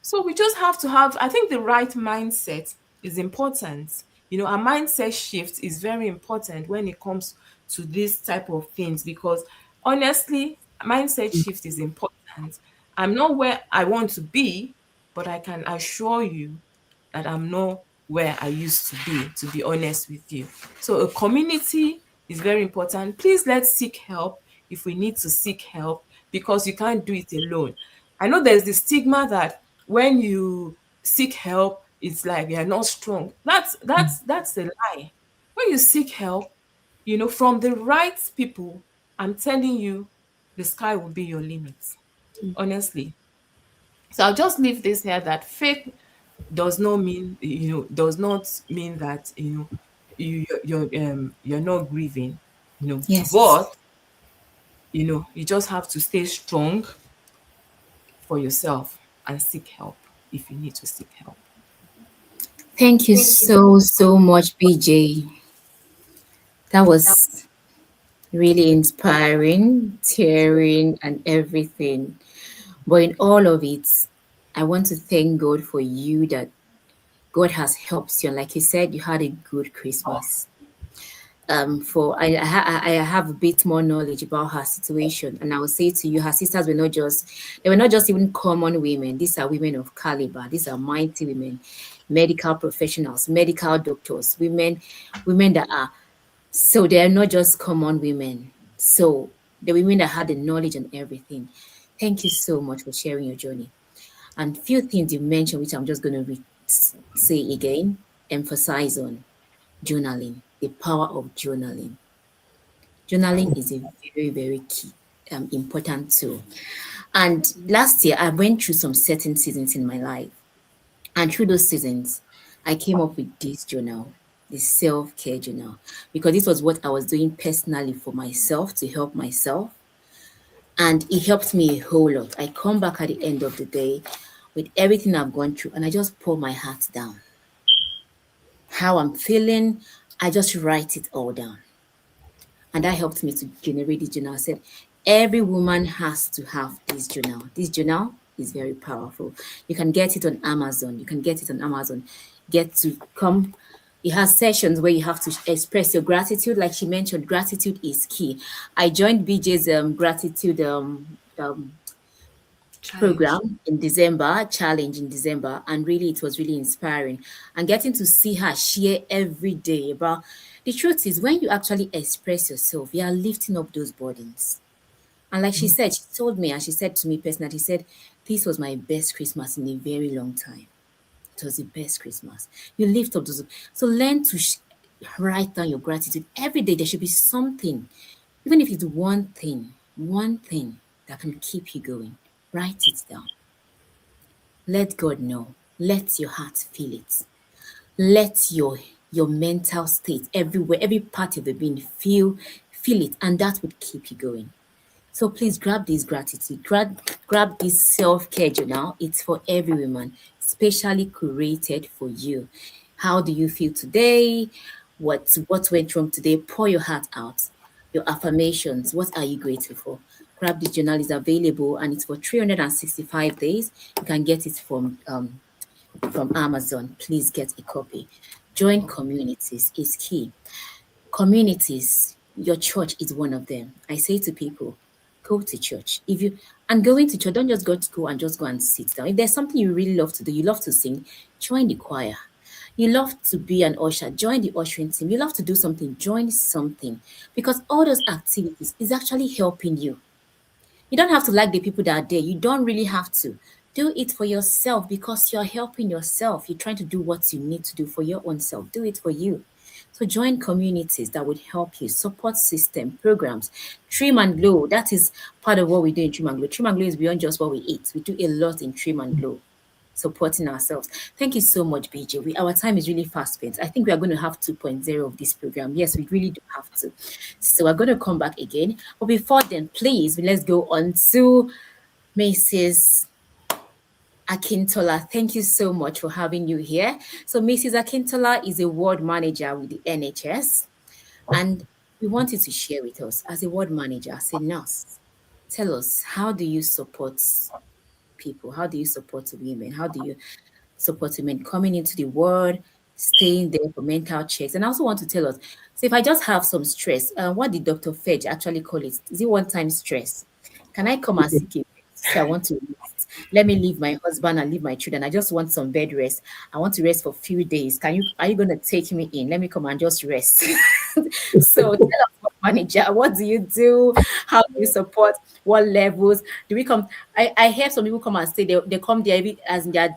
So we just have to have, I think the right mindset is important. A mindset shift is very important when it comes to this type of things, because honestly, mindset shift is important. I'm not where I want to be, but I can assure you that I'm not where I used to be honest with you. So a community is very important. Please, let's seek help if we need to seek help, because you can't do it alone. I know there's the stigma that when you seek help, it's like you're not strong. That's a lie. When you seek help, from the right people, I'm telling you, the sky will be your limit, honestly. So I'll just leave this here, that faith does not mean that you're not grieving, Yes. but you just have to stay strong for yourself and seek help if you need to seek help. Thank you so, so much, BJ. That was really inspiring, tearing, and everything. But in all of it, I want to thank God for you, that God has helped you. And like you said, you had a good Christmas. For I have a bit more knowledge about her situation, and I will say to you, her sisters were not just, they were not just even common women. These are women of caliber. These are mighty women, medical professionals, medical doctors, women that are, so they are not just common women. So the women that had the knowledge and everything. Thank you so much for sharing your journey. And few things you mentioned, which I'm just going to say again, emphasize on journaling, the power of journaling. Journaling is a very, very key, important tool. And last year, I went through some certain seasons in my life. And through those seasons, I came up with this journal, the self-care journal, because this was what I was doing personally for myself to help myself. And it helped me a whole lot. I come back at the end of the day with everything I've gone through and I just pour my heart down. How I'm feeling, I just write it all down. And that helped me to generate this journal. I said, every woman has to have this journal. This journal is very powerful. You can get it on Amazon. You can get it on Amazon. Get to come. It has sessions where you have to express your gratitude. Like she mentioned, gratitude is key. I joined BJ's gratitude Challenge. program in December, challenge in December, and really it was really inspiring. And getting to see her share every day about the truth is when you actually express yourself, you are lifting up those burdens. And like she said, she told me and she said to me personally, she said, this was my best Christmas in a very long time. It was the best Christmas. You lift up those. So learn to write down your gratitude every day. There should be something, even if it's one thing that can keep you going. Write it down. Let God know. Let your heart feel it. Let your mental state everywhere, every part of the being feel it, and that would keep you going. So please grab this gratitude, grab this self-care journal. It's for every woman, specially curated for you. How do you feel today? What went wrong today? Pour your heart out. Your affirmations. What are you grateful for? Grab this journal is available and it's for 365 days. You can get it from Amazon. Please get a copy. Join communities is key. Communities, your church is one of them. I say to people, go to church. If you and going to church, don't just go to school and just go and sit down. If there's something you really love to do, you love to sing, join the choir. You love to be an usher, join the ushering team. You love to do something, join something. Because all those activities is actually helping you. You don't have to like the people that are there. You don't really have to. Do it for yourself because you're helping yourself. You're trying to do what you need to do for your own self. Do it for you. So join communities that would help you, support system, programs. Trim and Glow, that is part of what we do in Trim and Glow. Trim and Glow is beyond just what we eat. We do a lot in Trim and Glow, supporting ourselves. Thank you so much, BJ. Our time is really fast spent. I think we are going to have 2.0 of this program. Yes, we really do have to. So we're going to come back again. But before then, please, let's go on to Mrs. Akintola. Thank you so much for having you here. So Mrs. Akintola is a ward manager with the NHS, and we wanted to share with us as a ward manager, as a nurse. Tell us, how do you support people? How do you support women? How do you support women coming into the ward, staying there for mental checks? And I also want to tell us, so if I just have some stress, what did Dr. Fedge actually call it? Is it one-time stress? Can I come and seek a so I want to rest. Let me leave my husband and leave my children. I just want some bed rest. I want to rest for a few days. Are you gonna take me in? Let me come and just rest. So tell us, manager, what do you do? How do you support? What levels? Do we come? I hear some people come and stay. They come there as in their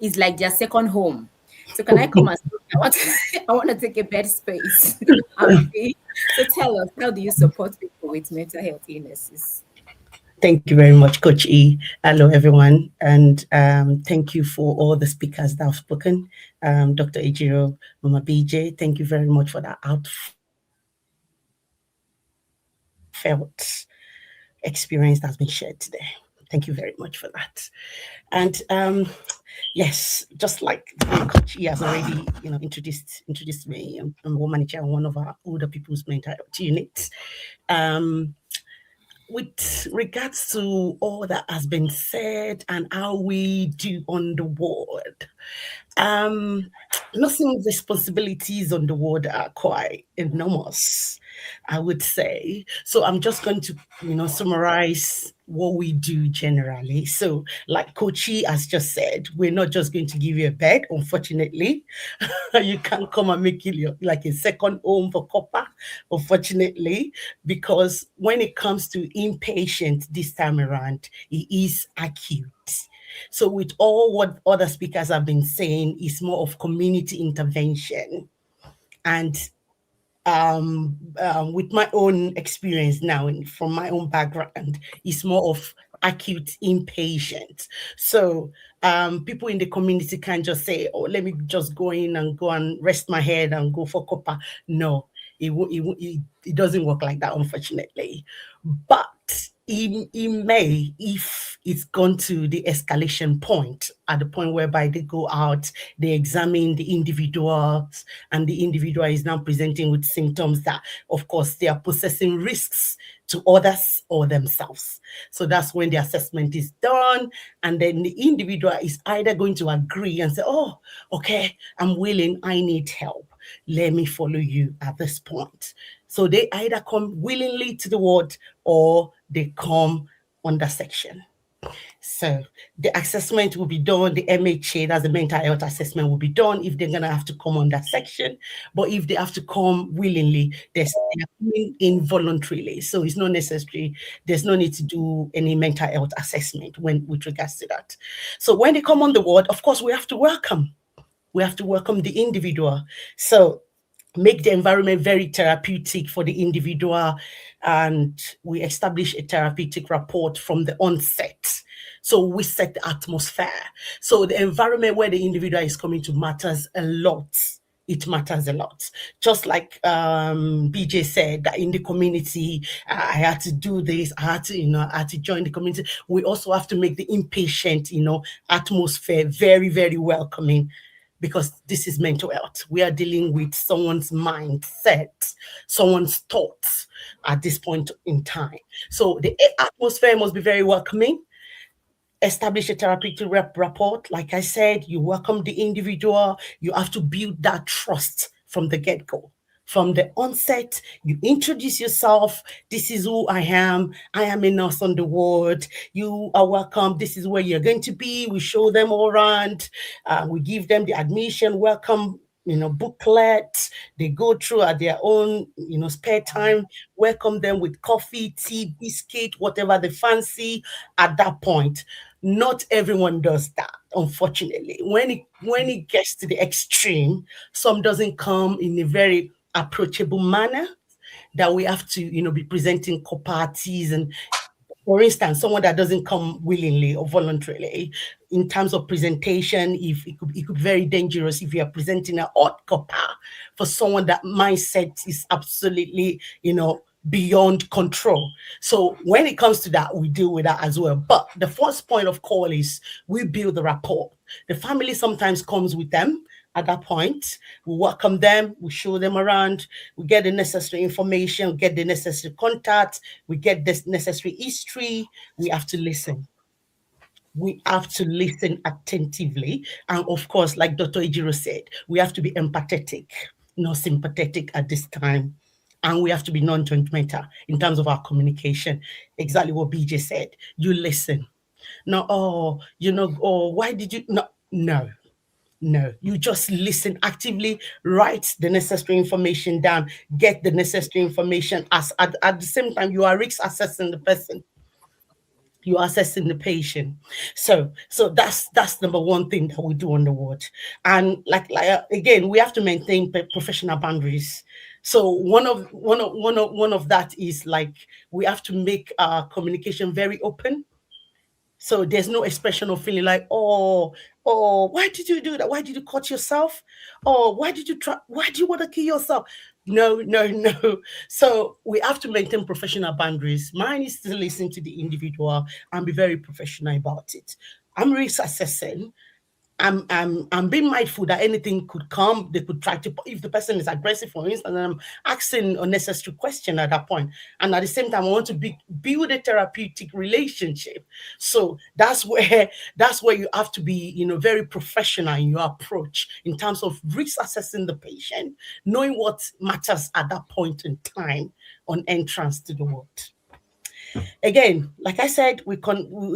it's like their second home. So can I come and stay? I want to take a bed space. Okay. So tell us, how do you support people with mental health illnesses? Thank you very much, Coach E. Hello, everyone. And thank you for all the speakers that have spoken. Dr. Ejiro, Mama BJ, thank you very much for that heartfelt experience that's been shared today. Thank you very much for that. And yes, just like Coach E has already, introduced me, I'm one manager on one of our older people's mental health units. With regards to all that has been said and how we do on the ward, nursing responsibilities on the ward are quite enormous, I would say. So I'm just going to, summarize what we do generally. So like Kochi has just said, we're not just going to give you a bed, unfortunately. You can't come and make it like a second home for copper, unfortunately, because when it comes to inpatient this time around, it is acute. So with all what other speakers have been saying, it's more of community intervention. And with my own experience now and from my own background, it's more of acute inpatient. So people in the community can't just say, "Oh, let me just go in and go and rest my head and go for copper." No, it doesn't work like that, unfortunately. But it may, if it's gone to the escalation point, at the point whereby they go out, they examine the individuals, and the individual is now presenting with symptoms that, of course, they are possessing risks to others or themselves. So that's when the assessment is done, and then the individual is either going to agree and say, "Oh, okay, I'm willing, I need help. Let me follow you at this point." So they either come willingly to the ward or they come under section. So the assessment will be done, the MHA, that's the mental health assessment, will be done if they're going to have to come on that section. But if they have to come willingly, they're coming in voluntarily. So it's not necessary. There's no need to do any mental health assessment with regards to that. So when they come on the ward, of course, we have to welcome. We have to welcome the individual. So make the environment very therapeutic for the individual, and we establish a therapeutic rapport from the onset. So we set the atmosphere. So the environment where the individual is coming to matters a lot. It matters a lot. Just like BJ said, that in the community, I had to do this, I had to join the community. We also have to make the inpatient, atmosphere very, very welcoming, because this is mental health. We are dealing with someone's mindset, someone's thoughts at this point in time. So the atmosphere must be very welcoming. Establish a therapeutic rapport. Like I said, you welcome the individual. You have to build that trust from the get-go. From the onset, you introduce yourself. This is who I am. I am a nurse on the ward. You are welcome. This is where you're going to be. We show them all around. We give them the admission welcome, booklet. They go through at their own, spare time. Welcome them with coffee, tea, biscuit, whatever they fancy at that point. Not everyone does that, unfortunately. When it gets to the extreme, some doesn't come in a very approachable manner, that we have to, be presenting parties. And for instance, someone that doesn't come willingly or voluntarily, in terms of presentation, if it could be very dangerous if you are presenting an odd copper for someone that mindset is absolutely, beyond control. So when it comes to that, we deal with that as well. But the first point of call is we build the rapport. The family sometimes comes with them. At that point, we welcome them, we show them around, we get the necessary information, we get the necessary contact, we get this necessary history. We have to listen. We have to listen attentively. And of course, like Dr. Ejiro said, we have to be empathetic, not sympathetic at this time. And we have to be non-judgmental in terms of our communication. Exactly what BJ said. You listen. No, why did you? No, you just listen actively, write the necessary information down, get the necessary information. As at the same time, you are risk assessing the person. You are assessing the patient. So that's number one thing that we do on the ward. And like again, we have to maintain professional boundaries. So one of that is, like, we have to make our communication very open. So there's no expression of feeling like, oh, why did you do that? Why did you cut yourself? Oh, why do you want to kill yourself? No. So we have to maintain professional boundaries. Mine is to listen to the individual and be very professional about it. I'm risk assessing. I'm being mindful that anything could come. They could try to, if the person is aggressive, for instance, and I'm asking unnecessary question at that point. And at the same time, I want to build a therapeutic relationship. So that's where you have to be, very professional in your approach in terms of risk assessing the patient, knowing what matters at that point in time on entrance to the ward. Again, like I said, we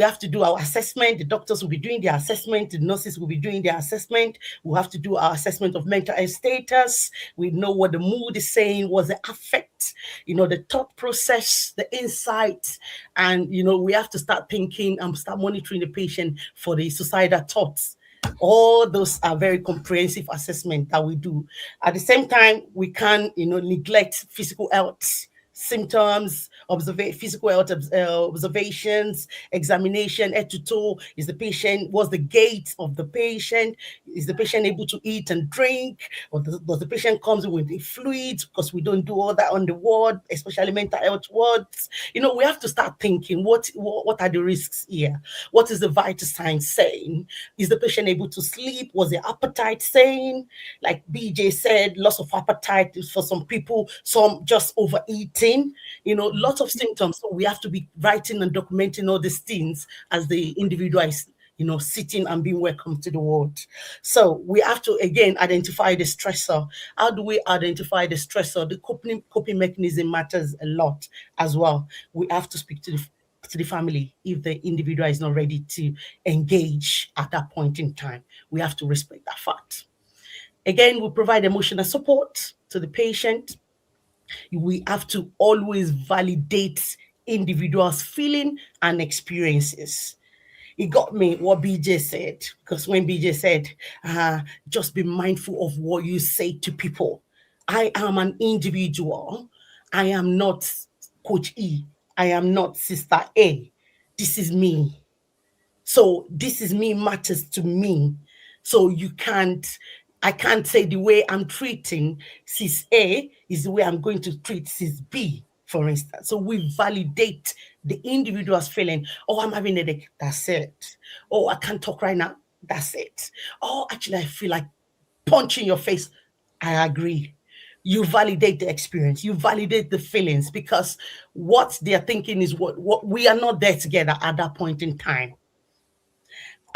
have to do our assessment. The doctors will be doing their assessment. The nurses will be doing their assessment. We have to do our assessment of mental health status. We know what the mood is saying, what's the affect, the thought process, the insight. And, we have to start thinking and start monitoring the patient for the suicidal thoughts. All those are very comprehensive assessment that we do. At the same time, we can't, neglect physical health symptoms, physical health observations, examination, head to toe. Is the patient, what's the gait of the patient? Is the patient able to eat and drink? Or does the patient comes with the fluids? Because we don't do all that on the ward, especially mental health wards. We have to start thinking, what are the risks here? What is the vital signs saying? Is the patient able to sleep? Was the appetite saying? Like BJ said, loss of appetite is for some people, some just overeating, lots of symptoms. So we have to be writing and documenting all these things as the individual is, sitting and being welcomed to the ward. So we have to, again, identify the stressor. How do we identify the stressor? The coping mechanism matters a lot as well. We have to speak to the family if the individual is not ready to engage at that point in time. We have to respect that fact. Again, we provide emotional support to the patient. We have to always validate individuals' feeling and experiences. It got me what BJ said, because when BJ said, just be mindful of what you say to people. I am an individual. I am not Coach E. I am not Sister A. This is me. So this is me matters to me. So I can't say the way I'm treating cis A is the way I'm going to treat cis B, for instance. So we validate the individual's feeling. Oh, I'm having a headache. That's it. Oh, I can't talk right now. That's it. Oh, actually, I feel like punching your face. I agree. You validate the experience. You validate the feelings, because what they're thinking is what we are not there together at that point in time.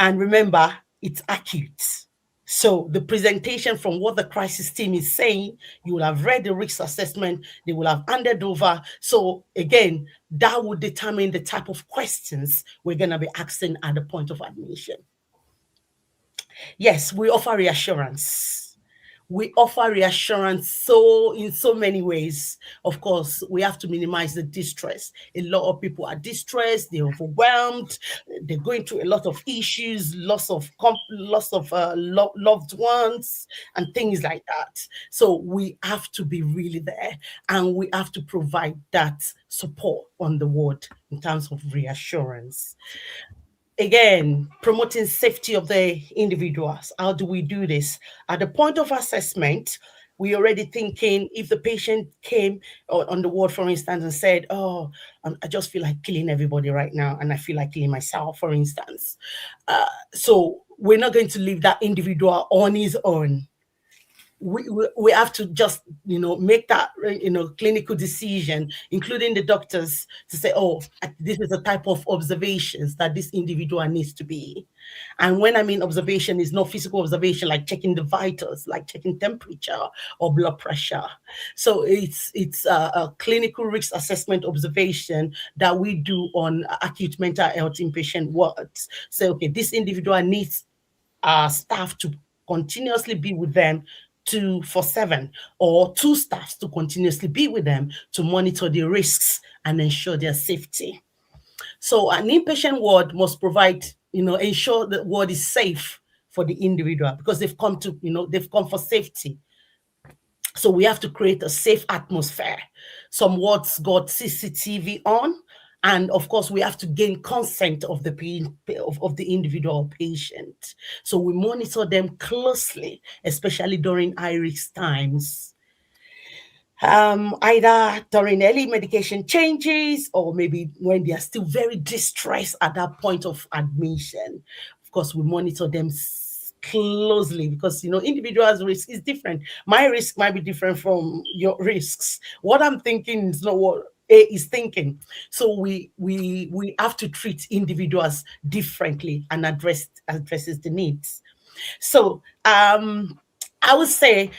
And remember, it's acute. So the presentation from what the crisis team is saying, you will have read the risk assessment, they will have handed over. So again, that will determine the type of questions we're going to be asking at the point of admission. Yes, we offer reassurance. We offer reassurance in so many ways. Of course, we have to minimize the distress. A lot of people are distressed, they're overwhelmed, they're going through a lot of issues, loss of loved ones, and things like that. So we have to be really there, and we have to provide that support on the ward in terms of reassurance. Again, promoting safety of the individuals. How do we do this? At the point of assessment, we're already thinking, if the patient came on the ward, for instance, and said, oh, I just feel like killing everybody right now, and I feel like killing myself, for instance. So we're not going to leave that individual on his own. We have to just, make that, clinical decision, including the doctors, to say, oh, this is the type of observations that this individual needs to be. And when I mean observation, is not physical observation, like checking the vitals, like checking temperature or blood pressure. So it's a clinical risk assessment observation that we do on acute mental health inpatient wards. So, okay, this individual needs staff to continuously be with them 24/7, or 2 staffs to continuously be with them to monitor the risks and ensure their safety. So an inpatient ward must provide, ensure that ward is safe for the individual, because they've come for safety. So we have to create a safe atmosphere. Some wards got CCTV on, and of course, we have to gain consent of the individual patient. So we monitor them closely, especially during high-risk times. Either during early medication changes, or maybe when they are still very distressed at that point of admission. Of course, we monitor them closely, because individuals' risk is different. My risk might be different from your risks. What I'm thinking is not what A is thinking. So we have to treat individuals differently and addresses the needs. So I would say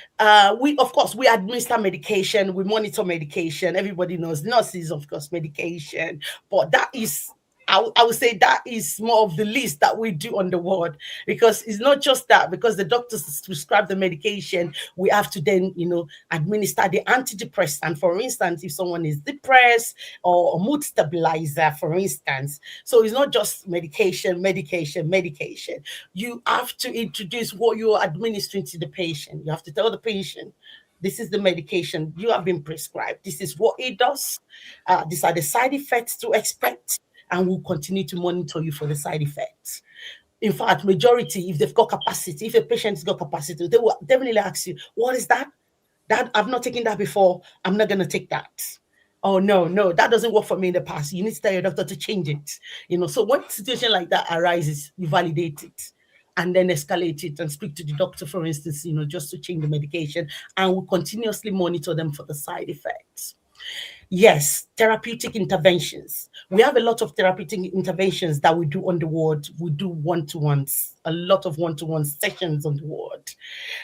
we administer medication, we monitor medication. Everybody knows nurses, of course, medication, but that is, I would say that is more of the list that we do on the ward, because it's not just that, because the doctors prescribe the medication, we have to then, administer the antidepressant, for instance, if someone is depressed, or a mood stabilizer, for instance. So it's not just medication. You have to introduce what you're administering to the patient. You have to tell the patient, This is the medication you have been prescribed. This is what it does. These are the side effects to expect, and we'll continue to monitor you for the side effects. In fact, majority, if they've got capacity, if a patient's got capacity, they will definitely ask you, what is that? That I've not taken that before. I'm not going to take that. Oh no, that doesn't work for me in the past. You need to tell your doctor to change it. So when a situation like that arises, you validate it and then escalate it and speak to the doctor, for instance, just to change the medication, and we'll continuously monitor them for the side effects. Yes, therapeutic interventions. We have a lot of therapeutic interventions that we do on the ward. We do one-to-ones, a lot of one-to-one sessions on the ward.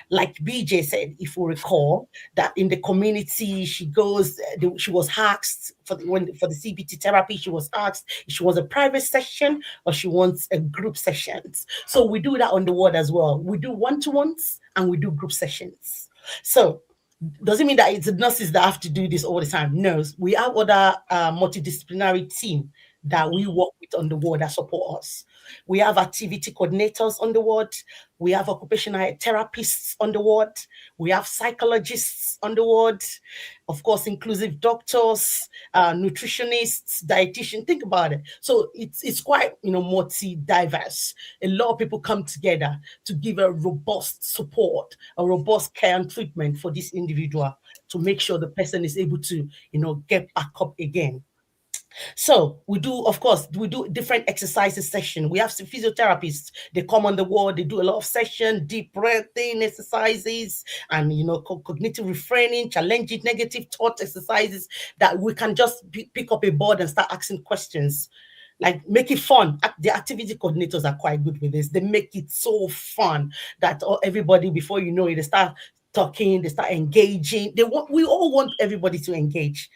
Like BJ said, if we recall, that in the community, she was asked for the CBT therapy, she was asked if she wants a private session or she wants a group sessions. So we do that on the ward as well. We do one-to-ones and we do group sessions. So doesn't mean that it's the nurses that have to do this all the time. No, we have other multidisciplinary team that we work with on the ward that support us. We have activity coordinators on the ward. We have occupational therapists on the ward. We have psychologists on the ward. Of course, inclusive doctors, nutritionists, dietitian. Think about it. So it's quite multi-diverse. A lot of people come together to give a robust support, a robust care and treatment for this individual to make sure the person is able to get back up again. So we do different exercises session. We have some physiotherapists. They come on the ward. They do a lot of session, deep breathing exercises, and cognitive reframing, challenging negative thought exercises that we can just pick up a board and start asking questions. Like, make it fun. The activity coordinators are quite good with this. They make it so fun that everybody, before you know it, they start talking, they start engaging. We all want everybody to engage.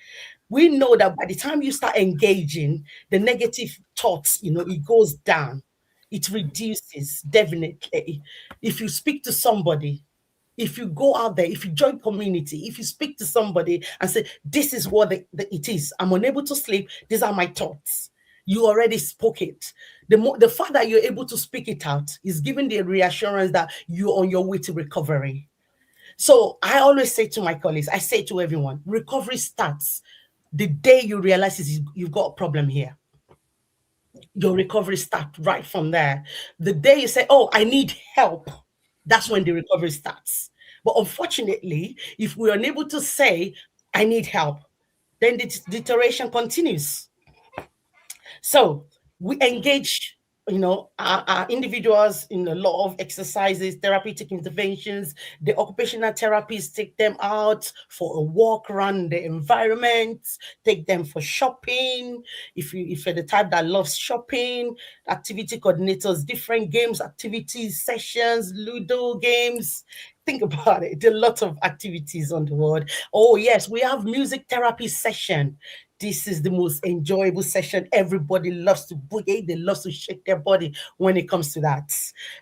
We know that by the time you start engaging, the negative thoughts, it goes down. It reduces, definitely. If you speak to somebody, if you go out there, if you join community, if you speak to somebody and say, this is what it is, I'm unable to sleep, these are my thoughts. You already spoke it. The fact that you're able to speak it out is giving the reassurance that you're on your way to recovery. So I always say to my colleagues, I say to everyone, recovery starts the day you realize you've got a problem here. Your recovery starts right from there. The day you say, oh, I need help, that's when the recovery starts. But unfortunately, if we're unable to say, I need help, then the deterioration continues. So we engage our individuals in a lot of exercises, therapeutic interventions. The occupational therapists take them out for a walk around the environment, take them for shopping. If you're the type that loves shopping, activity coordinators, different games, activities, sessions, Ludo games. Think about it. There are a lot of activities on the ward. Oh, yes, we have music therapy session. This is the most enjoyable session. Everybody loves to boogie. They love to shake their body when it comes to that.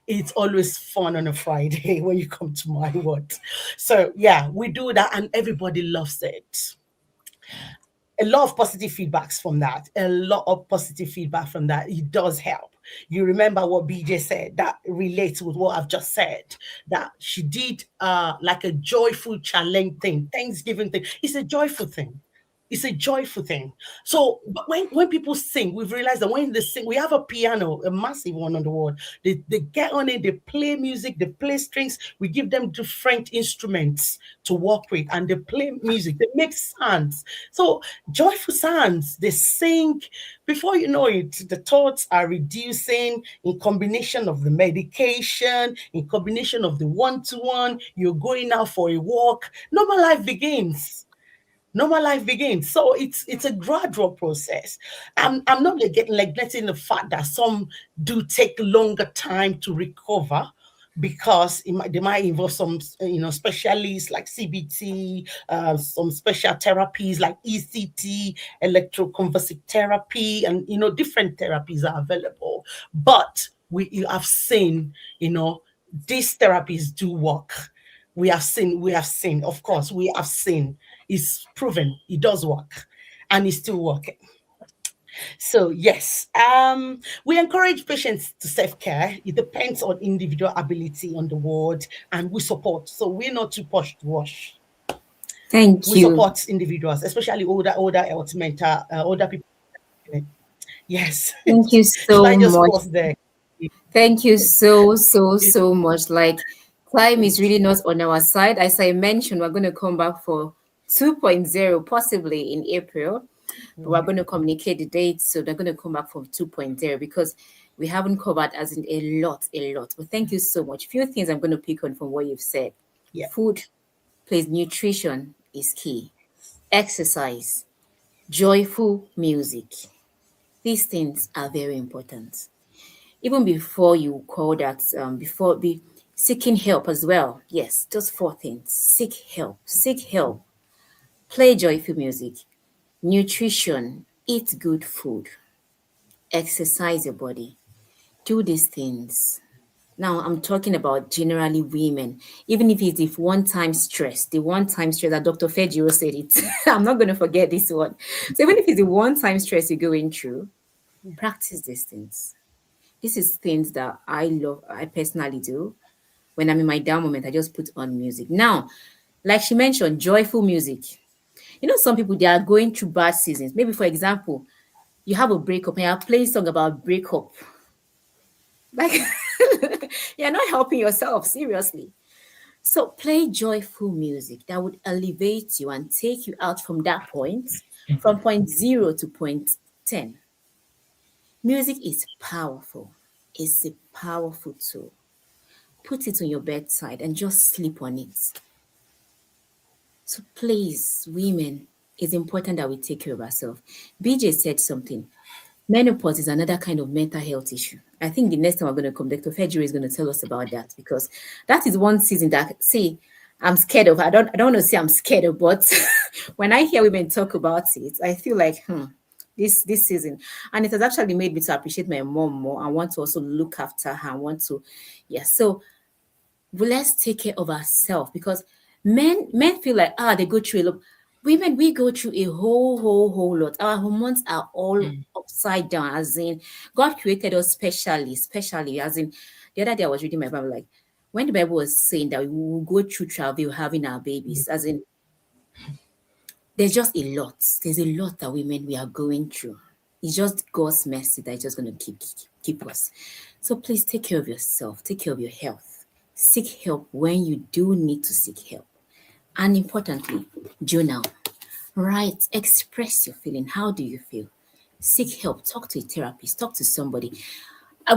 It's always fun on a Friday when you come to my ward. So, yeah, we do that and everybody loves it. A lot of positive feedbacks from that. It does help. You remember what BJ said that relates with what I've just said, that she did like a joyful challenge thing, Thanksgiving thing. It's a joyful thing. It's a joyful thing. So but when people sing, we've realized that when they sing, we have a piano, a massive one on the wall. They get on it, they play music, they play strings. We give them different instruments to work with, and they play music. They make sounds. So joyful sounds. They sing. Before you know it, the thoughts are reducing in combination of the medication, in combination of the one-to-one. You're going out for a walk. Normal life begins. So it's a gradual process. I'm not neglecting the fact that some do take longer time to recover because they might involve some specialists like CBT, some special therapies like ECT, electroconvulsive therapy, and different therapies are available. But we have seen these therapies do work. We have seen, of course, it's proven it does work and it's still working. So yes, we encourage patients to self-care. It depends on individual ability on the ward and we support. So we're not too posh to wash. Thank We you. support individuals, especially older health mental, older people. Yes. Thank you Should so I just much. pause there? Thank you so much. Like, climb is really not on our side. As I mentioned, we're going to come back for 2.0 possibly in April, but we're going to communicate the date. So they're going to come back for 2.0 because we haven't covered as in a lot. But thank you so much. Few things I'm going to pick on from what you've said. Yeah. Food, plays nutrition is key. Exercise, joyful music. These things are very important. Even before you call that, before be seeking help as well. Yes, just four things. Seek help. Seek help. Play joyful music. Nutrition. Eat good food. Exercise your body. Do these things. Now I'm talking about generally women, even if it's if one-time stress, the one-time stress that Dr. Fejiro said it. I'm not going to forget this one. So even if it's the one-time stress you're going through, practice these things. This is things that I love, I personally do. When I'm in my down moment, I just put on music. Now, like she mentioned, joyful music. You know, some people they are going through bad seasons. Maybe, for example, you have a breakup and you're playing song about breakup. Like you're not helping yourself, seriously. So play joyful music that would elevate you and take you out from that point, from point zero to point 10. Music is powerful. It's a powerful tool. Put it on your bedside and just sleep on it. So please, women, it's important that we take care of ourselves. BJ said something. Menopause is another kind of mental health issue. I think the next time we're going to come, Dr. Fejiri is going to tell us about that because that is one season that, see, I'm scared of. I don't want to say I'm scared of, but when I hear women talk about it, I feel like, this season. And it has actually made me to appreciate my mom more and want to also look after her. I want to, yeah. So let's take care of ourselves because men feel like they go through a lot. Women, we go through a whole lot. Our hormones are all upside down, as in God created us specially, as in the other day I was reading my Bible, like when the Bible was saying that we will go through travail having our babies, as in there's just a lot. There's a lot that women we are going through. It's just God's mercy that is just going to keep us. So please take care of yourself. Take care of your health. Seek help when you do need to seek help. And importantly, journal. Write. Express your feeling. How do you feel? Seek help. Talk to a therapist. Talk to somebody.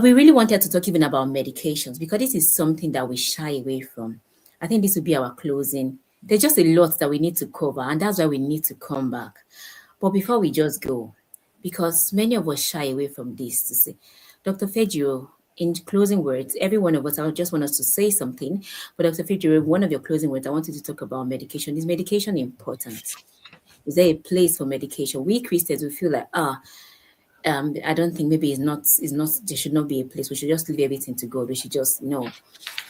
We really wanted to talk even about medications because this is something that we shy away from. I think this will be our closing. There's just a lot that we need to cover, and that's why we need to come back. But before we just go, because many of us shy away from this, to say, Dr. Fejiro, in closing words, every one of us, I just want us to say something. But Dr. Fejiro, one of your closing words, I wanted to talk about medication. Is medication important? Is there a place for medication? We Christians, we feel like, I don't think maybe there should not be a place. We should just leave everything to God. We should just know.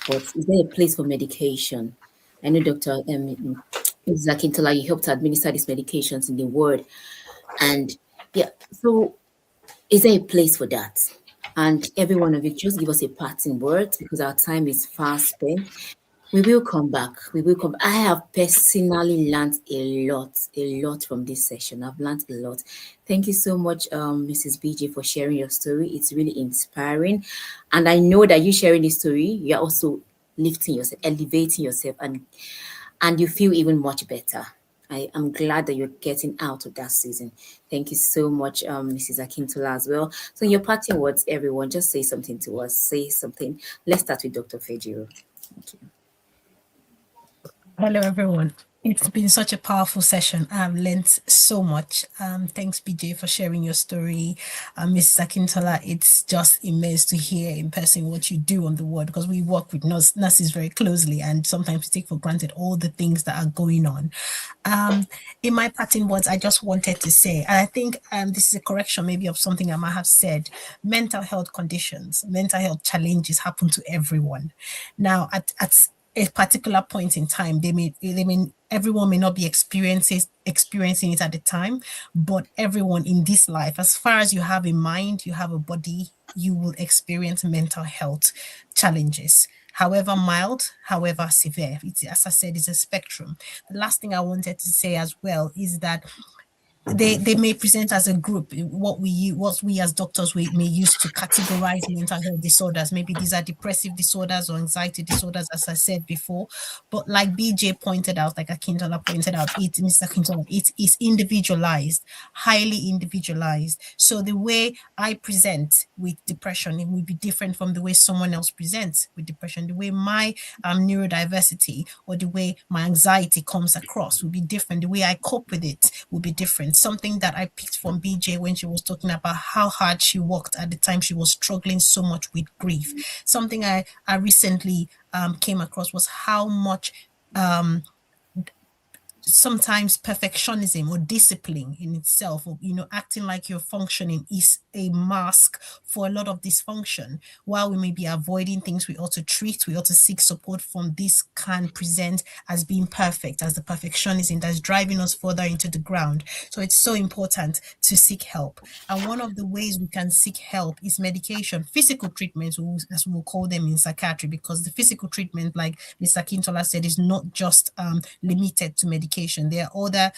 But is there a place for medication? I know Dr. Zakintola, you helped to administer these medications in the word. And yeah, so is there a place for that? And every one of you, just give us a parting word because our time is fast spent. We will come back. We will come. I have personally learned a lot from this session. I've learned a lot. Thank you so much, Mrs. BJ, for sharing your story. It's really inspiring. And I know that you sharing this story, you're also lifting yourself, elevating yourself, and you feel even much better. I am glad that you're getting out of that season. Thank you so much, Mrs. Akintola, as well. So your parting words, everyone, just say something to us. Say something. Let's start with Dr. Fejiro. Thank you. Hello, everyone. It's been such a powerful session. I've learned so much. Thanks, BJ, for sharing your story. Mrs. Akintola, it's just immense to hear in person what you do on the ward because we work with nurses very closely and sometimes we take for granted all the things that are going on. In my parting words, I just wanted to say, and I think this is a correction maybe of something I might have said, mental health conditions, mental health challenges happen to everyone. Now, at a particular point in time, everyone may not be experiencing it at the time, but everyone in this life, as far as you have a mind, you have a body, you will experience mental health challenges. however mild, however severe. It's, as I said, it's a spectrum. The last thing I wanted to say as well is that they may present as a group. What we as doctors we may use to categorize mental health disorders. Maybe these are depressive disorders or anxiety disorders, as I said before. But like BJ pointed out, like Akintola pointed out, Mr. Akintola, it is individualized, highly individualized. So the way I present with depression, it will be different from the way someone else presents with depression. The way my neurodiversity or the way my anxiety comes across will be different. The way I cope with it will be different. Something that I picked from BJ when she was talking about how hard she worked at the time she was struggling so much with grief. Something I recently came across was how much sometimes perfectionism or discipline in itself, or acting like you're functioning, is a mask for a lot of dysfunction. While we may be avoiding things we ought to treat, we ought to seek support from, this can present as being perfect, as the perfectionism that's driving us further into the ground. So it's so important to seek help. And one of the ways we can seek help is medication, physical treatments, as we'll call them in psychiatry, because the physical treatment, like Mr. Kintola said, is not just limited to medication. There are other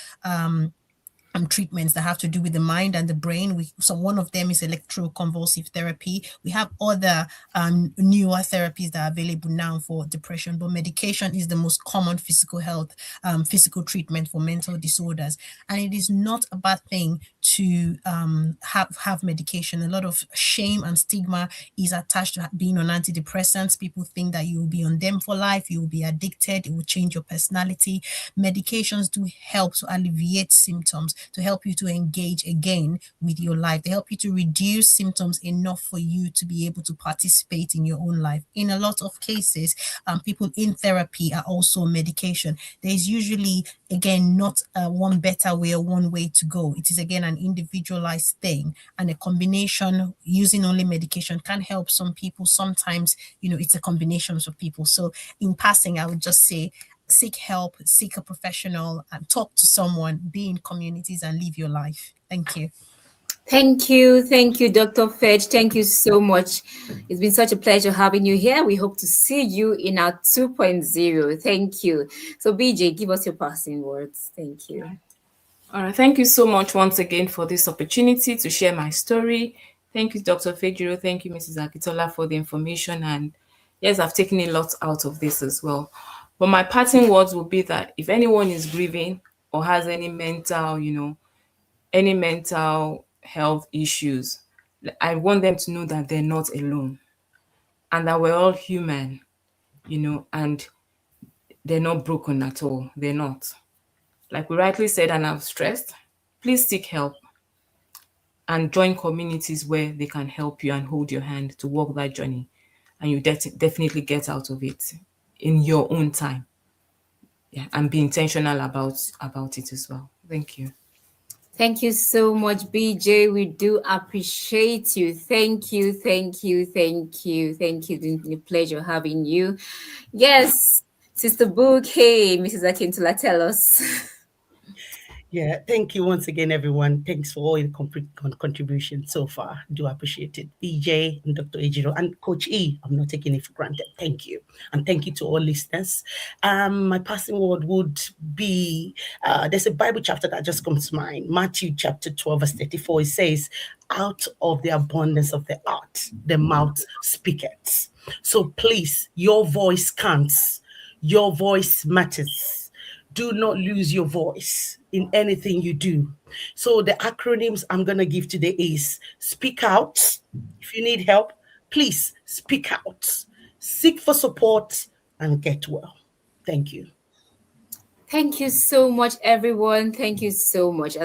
treatments that have to do with the mind and the brain. So one of them is electroconvulsive therapy. We have other newer therapies that are available now for depression, but medication is the most common physical treatment for mental disorders. And it is not a bad thing to have medication. A lot of shame and stigma is attached to being on antidepressants. People think that you will be on them for life, you will be addicted, it will change your personality. Medications do help to alleviate symptoms, to help you to engage again with your life. They help you to reduce symptoms enough for you to be able to participate in your own life. In a lot of cases, people in therapy are also on medication. There's usually, again, not one better way or one way to go. It is, again, an individualized thing, and a combination using only medication can help some people. Sometimes, it's a combination of people. So in passing, I would just say, seek help, seek a professional, and talk to someone, be in communities, and live your life. Thank you. Thank you, Dr. Fetch. Thank you so much. It's been such a pleasure having you here. We hope to see you in our 2.0. Thank you. So BJ, give us your passing words. Thank you. All right. Thank you so much once again for this opportunity to share my story. Thank you, Dr. Fejiro. Thank you, Mrs. Akintola, for the information. And yes, I've taken a lot out of this as well. But my parting words will be that if anyone is grieving or has any mental health issues, I want them to know that they're not alone and that we're all human, and they're not broken at all. They're not. Like we rightly said, and I've stressed, please seek help and join communities where they can help you and hold your hand to walk that journey, and you definitely get out of it in your own time. Yeah, and be intentional about it as well. Thank you. Thank you so much, BJ. We do appreciate you. Thank you. It's been a pleasure having you. Yes, Sister Book. Hey, Mrs. Akintola, tell us. Yeah, thank you once again, everyone. Thanks for all your contribution so far. Do appreciate it. BJ and Dr. Ejiro and Coach E. I'm not taking it for granted. Thank you. And thank you to all listeners. My passing word would be, there's a Bible chapter that just comes to mind. Matthew chapter 12, verse 34. It says, out of the abundance of the heart, the mouth speaketh. So please, your voice counts. Your voice matters. Do not lose your voice in anything you do. So the acronyms I'm going to give today is speak out. If you need help, please speak out. Seek for support and get well. Thank you. Thank you so much, everyone. Thank you so much.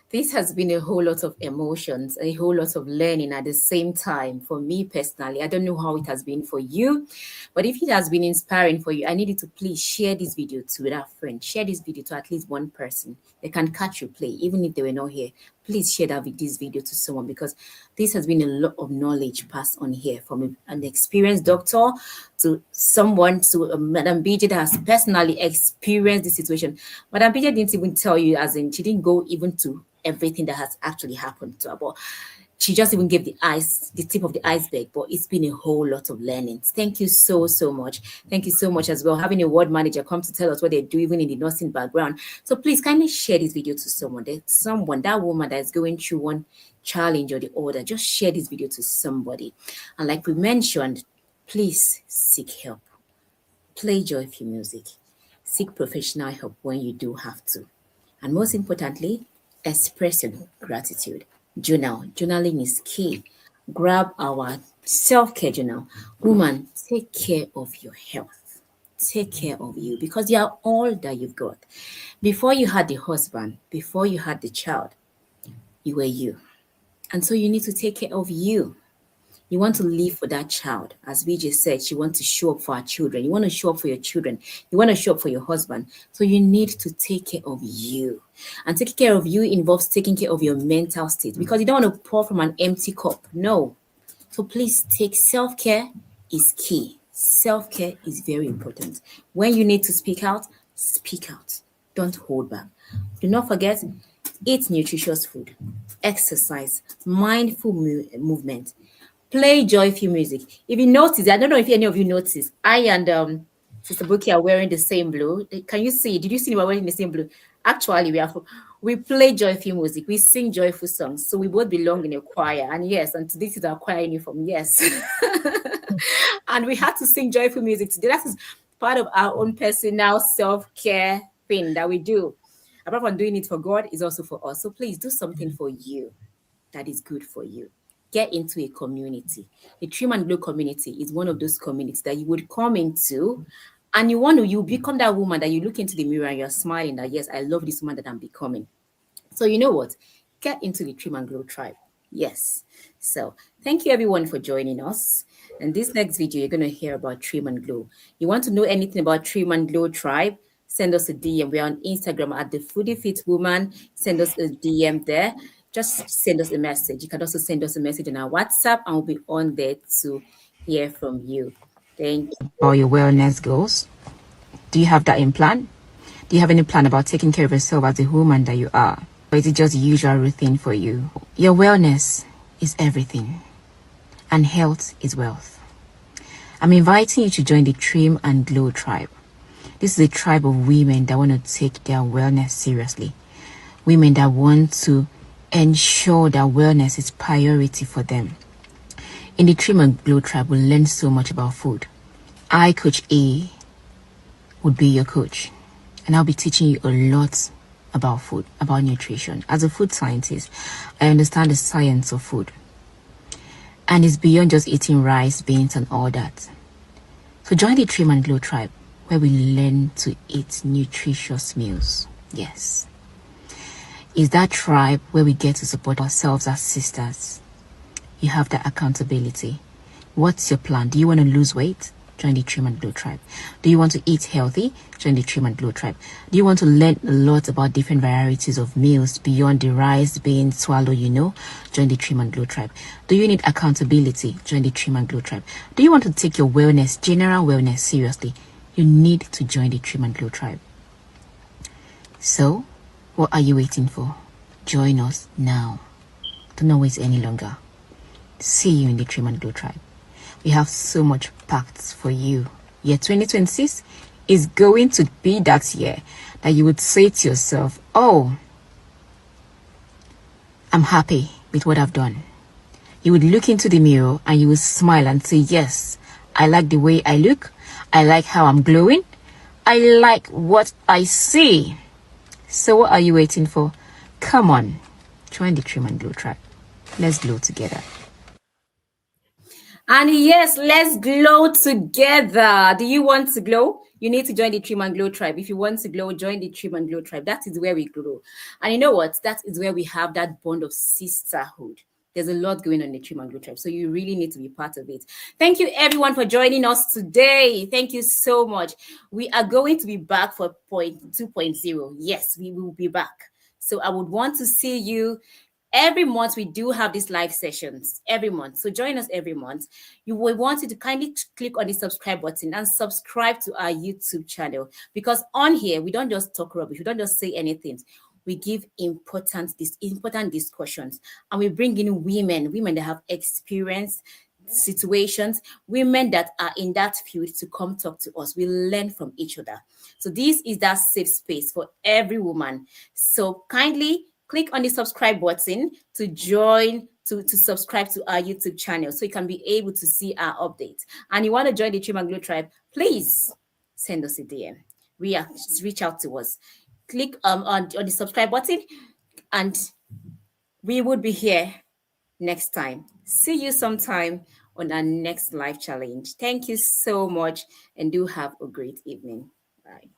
This has been a whole lot of emotions, a whole lot of learning at the same time for me personally. I don't know how it has been for you, but if it has been inspiring for you, I need you to please share this video with a friend. Share this video to at least one person. They can catch you play, even if they were not here. Please share this video to someone, because this has been a lot of knowledge passed on here from an experienced doctor to someone, to Madam BJ that has personally experienced the situation. Madam BJ didn't even tell you, she didn't go even to everything that has actually happened to her. But she just even gave the tip of the iceberg, but it's been a whole lot of learnings. Thank you so much. Thank you so much as well. Having a ward manager come to tell us what they do, even in the nursing background. So please kindly share this video to someone. There's someone, that woman that is going through one challenge or the other. Just share this video to somebody. And like we mentioned, please seek help. Play joyful music. Seek professional help when you do have to. And most importantly, express your gratitude. Journal. Journaling is key. Grab our self-care journal. Woman, take care of your health. Take care of you because you are all that you've got. Before you had the husband, before you had the child, you were you. And so you need to take care of you. You want to live for that child. As VJ said, she wants to show up for her children. You want to show up for your children. You want to show up for your husband. So you need to take care of you. And taking care of you involves taking care of your mental state because you don't want to pour from an empty cup. No. So please take self-care is key. Self-care is very important. When you need to speak out, speak out. Don't hold back. Do not forget, eat nutritious food, exercise, mindful movement. Play joyful music. If you notice, I don't know if any of you noticed, I and Sister Buki are wearing the same blue. Can you see? Did you see we're wearing the same blue? Actually, we play joyful music. We sing joyful songs. So we both belong in a choir. And yes, and this is our choir uniform. Yes. And we had to sing joyful music today. That is part of our own personal self-care thing that we do. Apart from doing it for God, it's also for us. So please do something for you that is good for you. Get into a community. The Trim and Glow community is one of those communities that you would come into and you become that woman that you look into the mirror and you're smiling that, yes, I love this woman that I'm becoming. So you know what? Get into the Trim and Glow tribe. Yes. So thank you everyone for joining us. And this next video, you're going to hear about Trim and Glow. You want to know anything about Trim and Glow tribe? Send us a DM. We're on Instagram at the Foodie Fit Woman. Send us a DM there. Just send us a message. You can also send us a message on our WhatsApp and we'll be on there to hear from you. Thank you. Or your wellness goals? Do you have that in plan? Do you have any plan about taking care of yourself as a woman that you are? Or is it just the usual routine for you? Your wellness is everything. And health is wealth. I'm inviting you to join the Trim and Glow tribe. This is a tribe of women that want to take their wellness seriously. Women that want to ensure that wellness is priority for them. In the Trim and Glow tribe, we learn so much about food. I, Coach A, would be your coach, and I'll be teaching you a lot about food, about nutrition. As a food scientist, I understand the science of food, and it's beyond just eating rice, beans, and all that. So join the Trim and Glow tribe, where we learn to eat nutritious meals. Yes. Is that tribe where we get to support ourselves as sisters. You have that accountability. What's your plan? Do you want to lose weight? Join the Trim and Glow tribe. Do you want to eat healthy? Join the Trim and Glow tribe. Do you want to learn a lot about different varieties of meals beyond the rice, beans, swallow, Join the Trim and Glow tribe. Do you need accountability? Join the Trim and Glow tribe. Do you want to take your wellness, general wellness, seriously? You need to join the Trim and Glow tribe. So, what are you waiting for? Join us now. Do not wait any longer. See you in the Trim and Glow tribe. We have so much packed for you. Year 2026 is going to be that year that you would say to yourself, oh, I'm happy with what I've done. You would look into the mirror and you would smile and say, yes, I like the way I look. I like how I'm glowing. I like what I see. So what are you waiting for? Come on, join the Trim and Glow tribe. Let's glow together. And yes, let's glow together. Do you want to glow? You need to join the Trim and Glow tribe. If you want to glow, join the Trim and Glow tribe. That is where we glow. And you know what? That is where we have that bond of sisterhood. There's a lot going on in the Trim and Glow tribe, so you really need to be part of it. Thank you, everyone, for joining us today. Thank you so much. We are going to be back for point 2.0. Yes, we will be back. So I would want to see you. Every month, we do have these live sessions every month. So join us every month. You will want you to kindly click on the subscribe button and subscribe to our YouTube channel, because on here, we don't just talk rubbish. We don't just say anything. we give important discussions, and we bring in women that have experience situations, women that are in that field to come talk to us. We learn from each other. So this is that safe space for every woman. So kindly click on the subscribe button to join, to subscribe to our YouTube channel so you can be able to see our updates. And you want to join the Trim and Glow tribe, please send us a DM. Reach out to us. Click on the subscribe button, and we would be here next time. See you sometime on our next live challenge. Thank you so much, and do have a great evening. Bye.